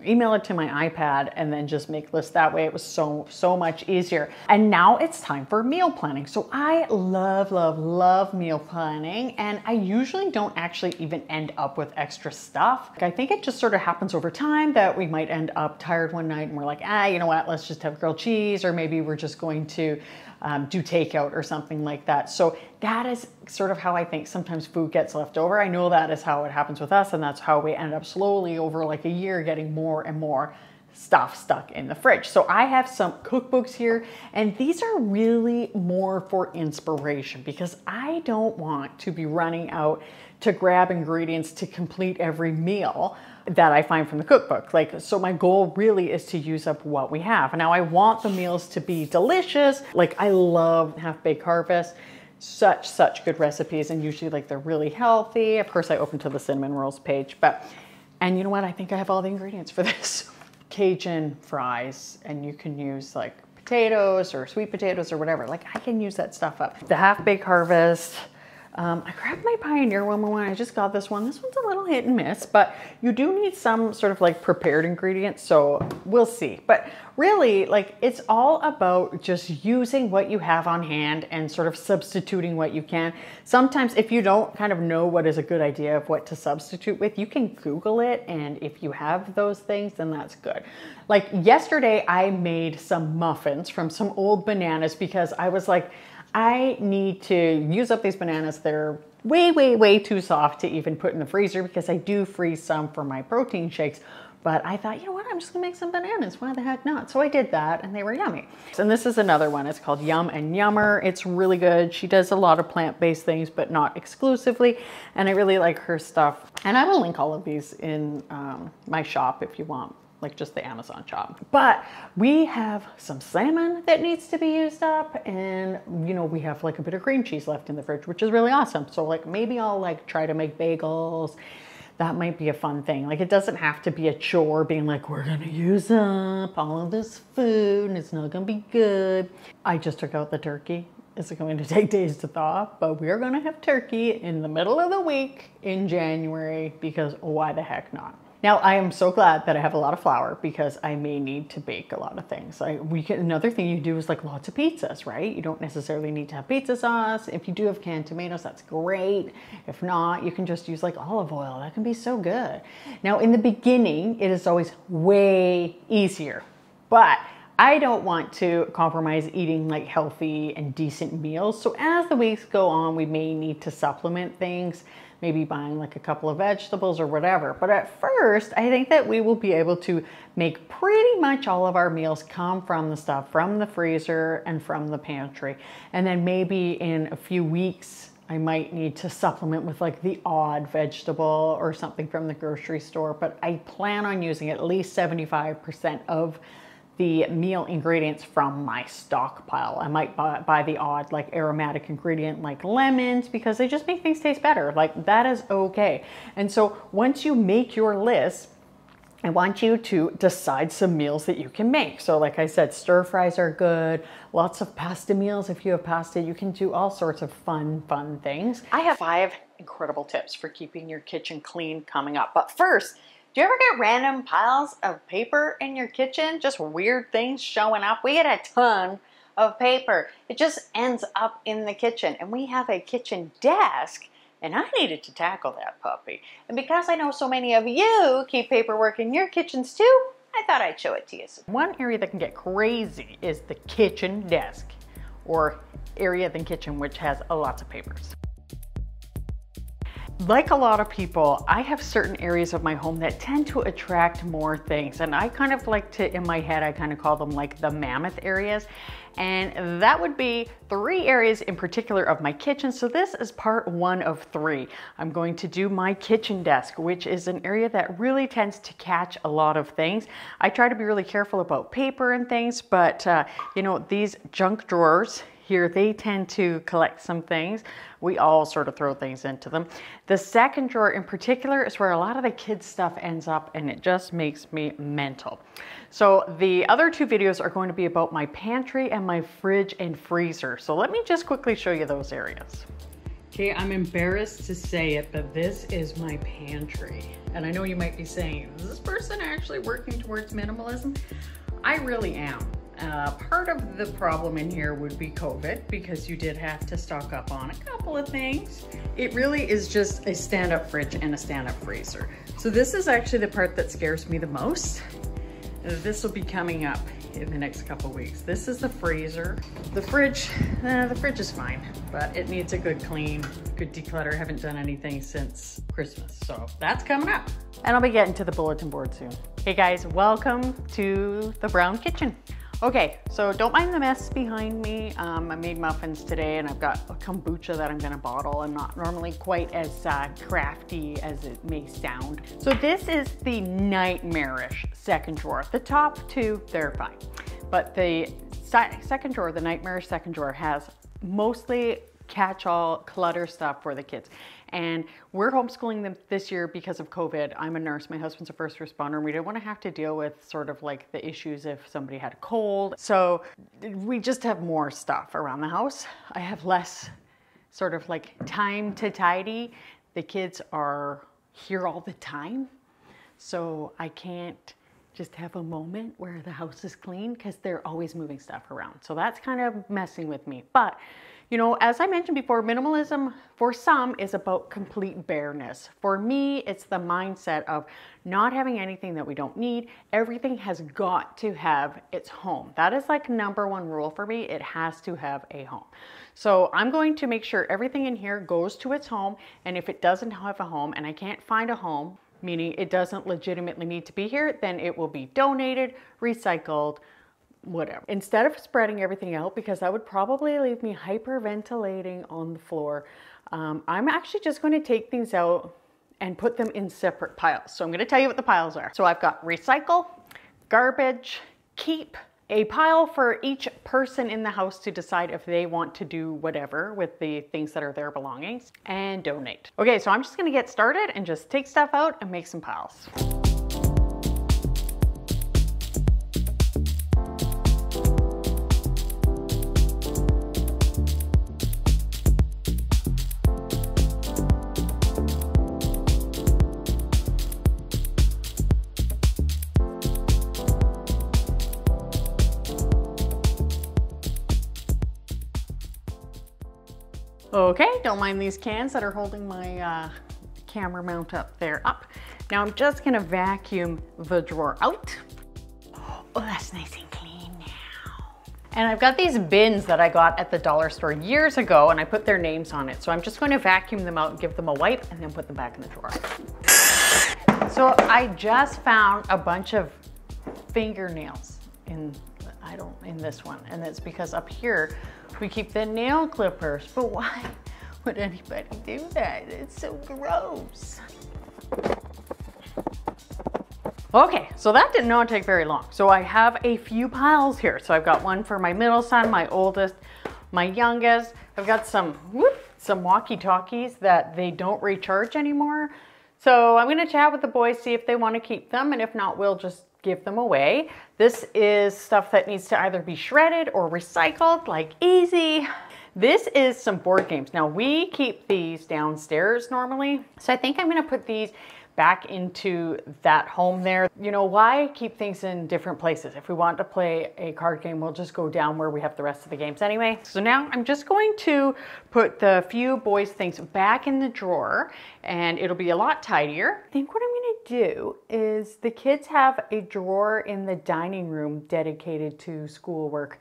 email it to my iPad and then just make lists that way. It was so much easier. And now it's time for meal planning. So I love meal planning, and I usually don't actually even end up with extra stuff. I think it just sort of happens over time that we might end up tired one night and we're like, you know what, let's just have grilled cheese, or maybe we're just going to do takeout or something like that. So that is sort of how I think sometimes food gets left over. I know that is how it happens with us, and that's how we end up slowly over like a year getting more and more stuff stuck in the fridge. So I have some cookbooks here, and these are really more for inspiration because I don't want to be running out to grab ingredients to complete every meal that I find from the cookbook. So my goal really is to use up what we have. Now I want the meals to be delicious. I love Half-Baked Harvest. Such good recipes, and usually they're really healthy. Of course I open to the cinnamon rolls page, and you know what? I think I have all the ingredients for this. Cajun fries, and you can use potatoes or sweet potatoes or whatever. I can use that stuff up. The Half-Baked Harvest. I grabbed my Pioneer one. I just got this one. This one's a little hit and miss, but you do need some sort of prepared ingredients, so we'll see. But really, it's all about just using what you have on hand and sort of substituting what you can. Sometimes if you don't kind of know what is a good idea of what to substitute with, you can Google it, and if you have those things, then that's good. Yesterday, I made some muffins from some old bananas because I was like, I need to use up these bananas. They're way too soft to even put in the freezer because I do freeze some for my protein shakes. But I thought, you know what, I'm just gonna make some bananas. Why the heck not? So I did that, and they were yummy. And this is another one. It's called Yum and Yummer. It's really good. She does a lot of plant-based things, but not exclusively. And I really like her stuff. And I will link all of these in my shop if you want. Just the Amazon shop. But we have some salmon that needs to be used up, and we have a bit of cream cheese left in the fridge, which is really awesome. So maybe I'll try to make bagels. That might be a fun thing. It doesn't have to be a chore being we're gonna use up all of this food and it's not gonna be good. I just took out the turkey. It's going to take days to thaw, but we're gonna have turkey in the middle of the week in January because why the heck not? Now, I am so glad that I have a lot of flour because I may need to bake a lot of things. Another thing you do is lots of pizzas, right? You don't necessarily need to have pizza sauce. If you do have canned tomatoes, that's great. If not, you can just use olive oil. That can be so good. Now, in the beginning, it is always way easier, but I don't want to compromise eating healthy and decent meals. So as the weeks go on, we may need to supplement things, maybe buying a couple of vegetables or whatever. But at first, I think that we will be able to make pretty much all of our meals come from the stuff from the freezer and from the pantry. And then maybe in a few weeks, I might need to supplement with the odd vegetable or something from the grocery store. But I plan on using at least 75% of the meal ingredients from my stockpile. I might buy the odd aromatic ingredient like lemons because they just make things taste better. That is okay. And so once you make your list, I want you to decide some meals that you can make. So like I said, stir fries are good. Lots of pasta meals. If you have pasta, you can do all sorts of fun things. I have 5 incredible tips for keeping your kitchen clean coming up. But first, do you ever get random piles of paper in your kitchen? Just weird things showing up? We get a ton of paper. It just ends up in the kitchen. And we have a kitchen desk, and I needed to tackle that puppy. And because I know so many of you keep paperwork in your kitchens too, I thought I'd show it to you. One area that can get crazy is the kitchen desk, or area of the kitchen which has lots of papers. Like a lot of people, I have certain areas of my home that tend to attract more things. And I kind of like to, in my head, I kind of call them the mammoth areas. And that would be 3 areas in particular of my kitchen. So this is part 1 of 3. I'm going to do my kitchen desk, which is an area that really tends to catch a lot of things. I try to be really careful about paper and things, but these junk drawers here, they tend to collect some things. We all sort of throw things into them. The second drawer in particular is where a lot of the kids' stuff ends up, and it just makes me mental. So the other two videos are going to be about my pantry and my fridge and freezer. So let me just quickly show you those areas. Okay, I'm embarrassed to say it, but this is my pantry. And I know you might be saying, is this person actually working towards minimalism? I really am. Part of the problem in here would be COVID, because you did have to stock up on a couple of things. It really is just a stand-up fridge and a stand-up freezer. So this is actually the part that scares me the most. This will be coming up in the next couple weeks. This is the freezer. The fridge is fine, but it needs a good clean, good declutter. I haven't done anything since Christmas, so that's coming up. And I'll be getting to the bulletin board soon. Hey guys, welcome to the brown kitchen. Okay, so don't mind the mess behind me. I made muffins today, and I've got a kombucha that I'm gonna bottle. I'm not normally quite as crafty as it may sound. So this is the nightmarish second drawer. The top two, they're fine. But the second drawer, the nightmarish second drawer, has mostly catch-all clutter stuff for the kids. And we're homeschooling them this year because of COVID. I'm a nurse, my husband's a first responder, and we didn't want to have to deal with sort of like the issues if somebody had a cold. So we just have more stuff around the house. I have less sort of like time to tidy. The kids are here all the time, so I can't just have a moment where the house is clean because they're always moving stuff around. So that's kind of messing with me. But you know, as I mentioned before, minimalism for some is about complete bareness. For me, it's the mindset of not having anything that we don't need. Everything has got to have its home. That is like number one rule for me. It has to have a home. So I'm going to make sure everything in here goes to its home. And if it doesn't have a home and I can't find a home, meaning it doesn't legitimately need to be here, then it will be donated, recycled, whatever. Instead of spreading everything out, because that would probably leave me hyperventilating on the floor, I'm actually just going to take things out and put them in separate piles. So I'm going to tell you what the piles are. So I've got recycle, garbage, keep, a pile for each person in the house to decide if they want to do whatever with the things that are their belongings, and donate. Okay, so I'm just going to get started and just take stuff out and make some piles. Okay, don't mind these cans that are holding my camera mount up there up. Now I'm just gonna vacuum the drawer out. Oh, that's nice and clean now. And I've got these bins that I got at the dollar store years ago, and I put their names on it. So I'm just going to vacuum them out and give them a wipe and then put them back in the drawer. So I just found a bunch of fingernails in this one, and it's because up here we keep the nail clippers, but why would anybody do that? It's so gross. Okay, so that did not take very long. So I have a few piles here. So I've got one for my middle son, my oldest, my youngest. I've got some walkie-talkies that they don't recharge anymore. So I'm gonna chat with the boys, see if they wanna keep them, and if not, we'll just give them away. This is stuff that needs to either be shredded or recycled, like easy. This is some board games. Now we keep these downstairs normally, so I think I'm gonna put these back into that home there. You know, why keep things in different places? If we want to play a card game, we'll just go down where we have the rest of the games anyway. So now I'm just going to put the few boys' things back in the drawer, and it'll be a lot tidier. I think what I'm gonna do is the kids have a drawer in the dining room dedicated to schoolwork,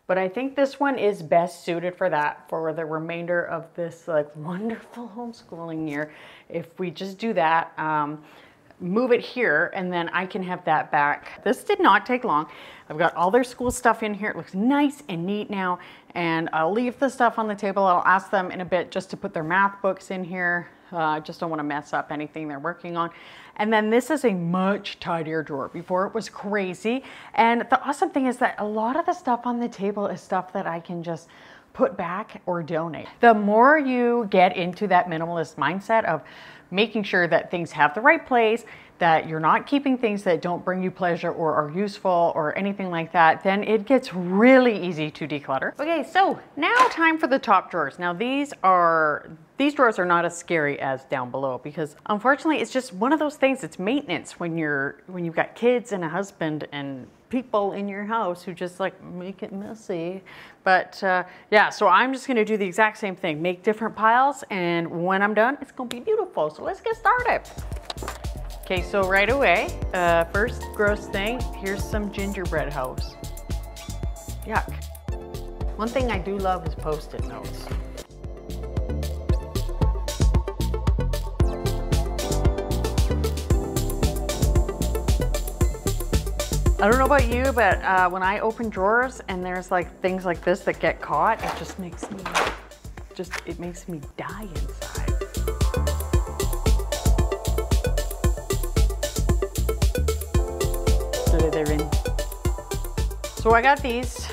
but I think this one is best suited for that for the remainder of this like wonderful homeschooling year. If we just do that, move it here, and then I can have that back. This did not take long. I've got all their school stuff in here. It looks nice and neat now, and I'll leave the stuff on the table. I'll ask them in a bit just to put their math books in here. I just don't want to mess up anything they're working on. And then this is a much tidier drawer. Before it was crazy. And the awesome thing is that a lot of the stuff on the table is stuff that I can just put back or donate. The more you get into that minimalist mindset of making sure that things have the right place, that you're not keeping things that don't bring you pleasure or are useful or anything like that, then it gets really easy to declutter. Okay, so now time for the top drawers. Now these drawers are not as scary as down below because unfortunately it's just one of those things. It's maintenance when you've got kids and a husband and people in your house who just like make it messy. But yeah, so I'm just gonna do the exact same thing, make different piles, and when I'm done, it's gonna be beautiful. So let's get started. Okay, so right away, first gross thing, here's some gingerbread house. Yuck. One thing I do love is Post-it notes. I don't know about you, but when I open drawers and there's like things like this that get caught, it just makes me, it makes me die inside. They're in. So I got these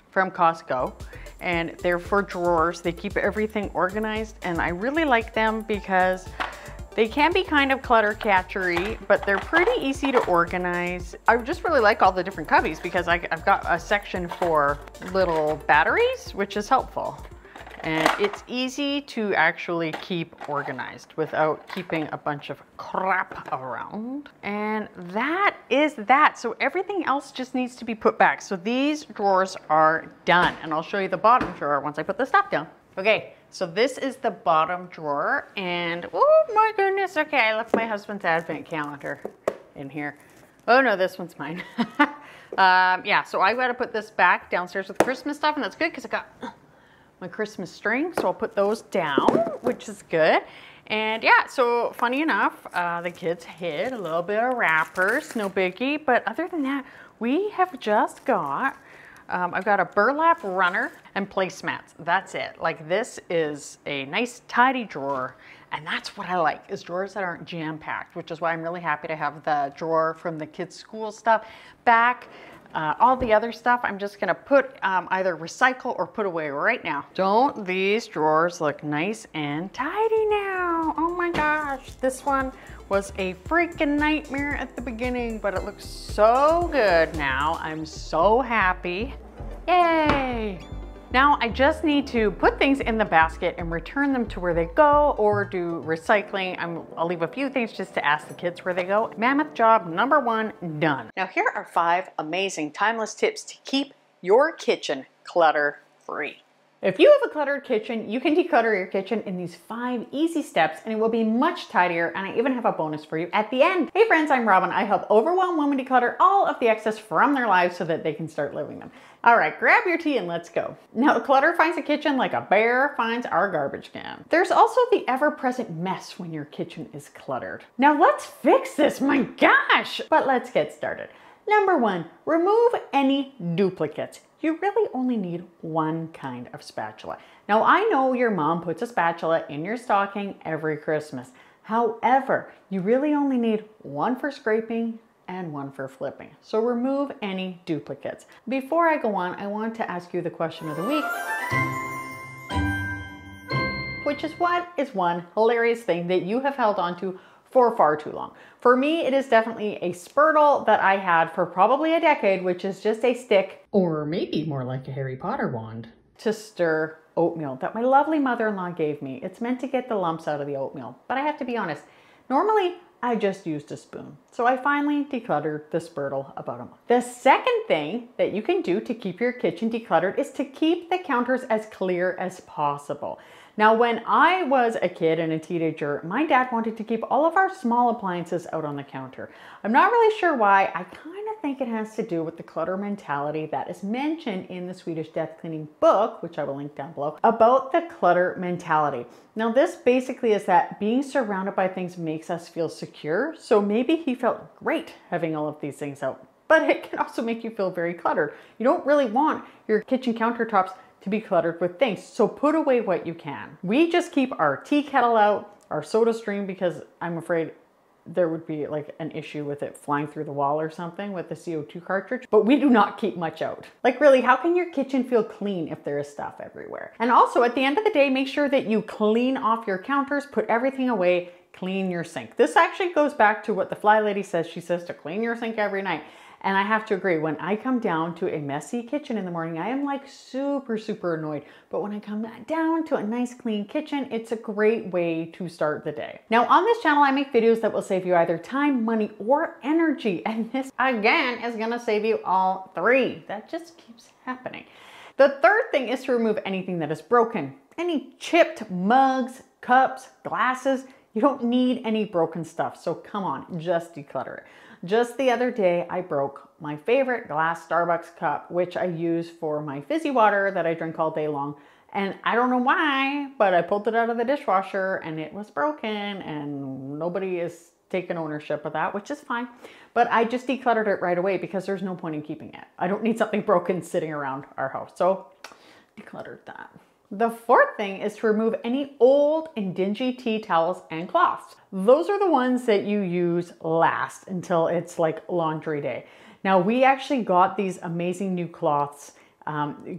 from Costco and they're for drawers. They keep everything organized and I really like them because they can be kind of clutter catchery, but they're pretty easy to organize. I just really like all the different cubbies because I've got a section for little batteries, which is helpful. And it's easy to actually keep organized without keeping a bunch of crap around. And that is that. So everything else just needs to be put back. So these drawers are done. And I'll show you the bottom drawer once I put the stuff down. Okay, so this is the bottom drawer. And oh my goodness, okay, I left my husband's advent calendar in here. Oh no, this one's mine. Yeah, so I gotta put this back downstairs with Christmas stuff, and that's good because I got my Christmas string, so I'll put those down, which is good. And yeah, so funny enough, the kids hid a little bit of wrappers, no biggie, but other than that, we have just got, I've got a burlap runner and placemats. That's it. Like this is a nice tidy drawer, and that's what I like, is drawers that aren't jam-packed, which is why I'm really happy to have the drawer from the kids' school stuff back. All the other stuff I'm just gonna put either recycle or put away right now. Don't these drawers look nice and tidy now? Oh my gosh, this one was a freaking nightmare at the beginning, but it looks so good now. I'm so happy. Yay! Now I just need to put things in the basket and return them to where they go or do recycling. I'll leave a few things just to ask the kids where they go. Mammoth job number 1 done. Now here are 5 amazing timeless tips to keep your kitchen clutter free. If you have a cluttered kitchen, you can declutter your kitchen in these 5 easy steps and it will be much tidier, and I even have a bonus for you at the end. Hey friends, I'm Robyn. I help overwhelmed women declutter all of the excess from their lives so that they can start living them. All right, grab your tea and let's go. Now, clutter finds a kitchen like a bear finds our garbage can. There's also the ever-present mess when your kitchen is cluttered. Now let's fix this, my gosh! But let's get started. Number 1, remove any duplicates. You really only need one kind of spatula. Now I know your mom puts a spatula in your stocking every Christmas. However, you really only need one for scraping and one for flipping. So remove any duplicates. Before I go on, I want to ask you the question of the week, which is, what is one hilarious thing that you have held on to for far too long? For me, it is definitely a spurtle that I had for probably a decade, which is just a stick, or maybe more like a Harry Potter wand, to stir oatmeal that my lovely mother-in-law gave me. It's meant to get the lumps out of the oatmeal, but I have to be honest, normally I just used a spoon. So I finally decluttered the spurtle about a month. The second thing that you can do to keep your kitchen decluttered is to keep the counters as clear as possible. Now, when I was a kid and a teenager, my dad wanted to keep all of our small appliances out on the counter. I'm not really sure why. I kind of think it has to do with the clutter mentality that is mentioned in the Swedish death cleaning book, which I will link down below, about the clutter mentality. Now, this basically is that being surrounded by things makes us feel secure. So maybe he felt great having all of these things out, but it can also make you feel very cluttered. You don't really want your kitchen countertops to be cluttered with things, so put away what you can. We just keep our tea kettle out, our soda stream, because I'm afraid there would be like an issue with it flying through the wall or something with the CO2 cartridge, but we do not keep much out. Like really, how can your kitchen feel clean if there is stuff everywhere? And also at the end of the day, make sure that you clean off your counters, put everything away, clean your sink. This actually goes back to what the Fly Lady says. She says to clean your sink every night. And I have to agree, when I come down to a messy kitchen in the morning, I am like super, super annoyed. But when I come down to a nice clean kitchen, it's a great way to start the day. Now on this channel, I make videos that will save you either time, money, or energy. And this again is gonna save you all three. That just keeps happening. The third thing is to remove anything that is broken. Any chipped mugs, cups, glasses. You don't need any broken stuff. So come on, just declutter it. Just the other day, I broke my favorite glass Starbucks cup, which I use for my fizzy water that I drink all day long. And I don't know why, but I pulled it out of the dishwasher and it was broken, and nobody is taking ownership of that, which is fine. But I just decluttered it right away because there's no point in keeping it. I don't need something broken sitting around our house. So decluttered that. The fourth thing is to remove any old and dingy tea towels and cloths. Those are the ones that you use last until it's like laundry day. Now we actually got these amazing new cloths.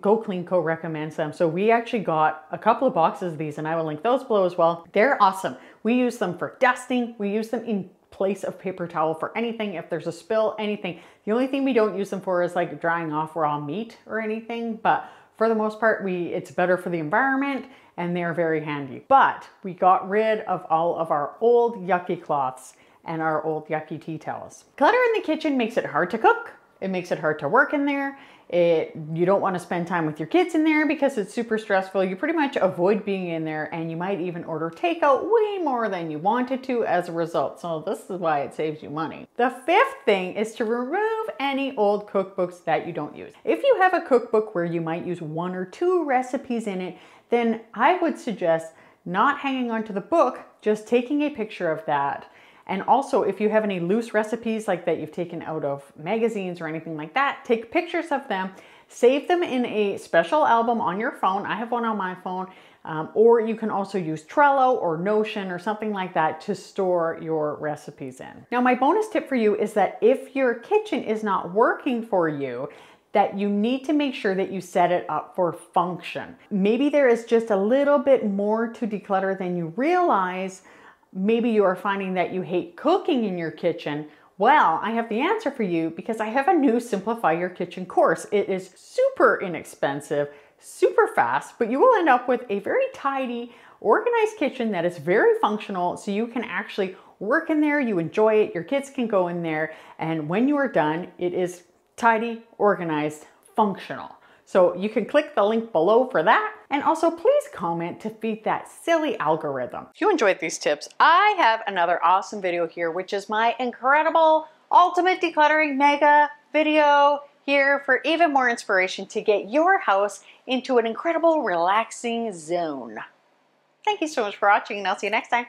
Go Clean Co recommends them. So we actually got a couple of boxes of these, and I will link those below as well. They're awesome. We use them for dusting. We use them in place of paper towel for anything. If there's a spill, anything. The only thing we don't use them for is like drying off raw meat or anything, but for the most part, it's better for the environment and they're very handy. But we got rid of all of our old yucky cloths and our old yucky tea towels. Clutter in the kitchen makes it hard to cook. It makes it hard to work in there. You don't want to spend time with your kids in there because it's super stressful. You pretty much avoid being in there, and you might even order takeout way more than you wanted to as a result. So this is why it saves you money. The fifth thing is to remove any old cookbooks that you don't use. If you have a cookbook where you might use 1 or 2 recipes in it, then I would suggest not hanging onto the book, just taking a picture of that. And also, if you have any loose recipes like that you've taken out of magazines or anything like that, take pictures of them, save them in a special album on your phone. I have one on my phone. Or you can also use Trello or Notion or something like that to store your recipes in. Now, my bonus tip for you is that if your kitchen is not working for you, that you need to make sure that you set it up for function. Maybe there is just a little bit more to declutter than you realize. Maybe you are finding that you hate cooking in your kitchen. Well, I have the answer for you because I have a new Simplify Your Kitchen course. It is super inexpensive, super fast, but you will end up with a very tidy, organized kitchen that is very functional, so you can actually work in there, you enjoy it, your kids can go in there, and when you are done, it is tidy, organized, functional. So you can click the link below for that. And also please comment to feed that silly algorithm. If you enjoyed these tips, I have another awesome video here, which is my incredible ultimate decluttering mega video here for even more inspiration to get your house into an incredible relaxing zone. Thank you so much for watching, and I'll see you next time.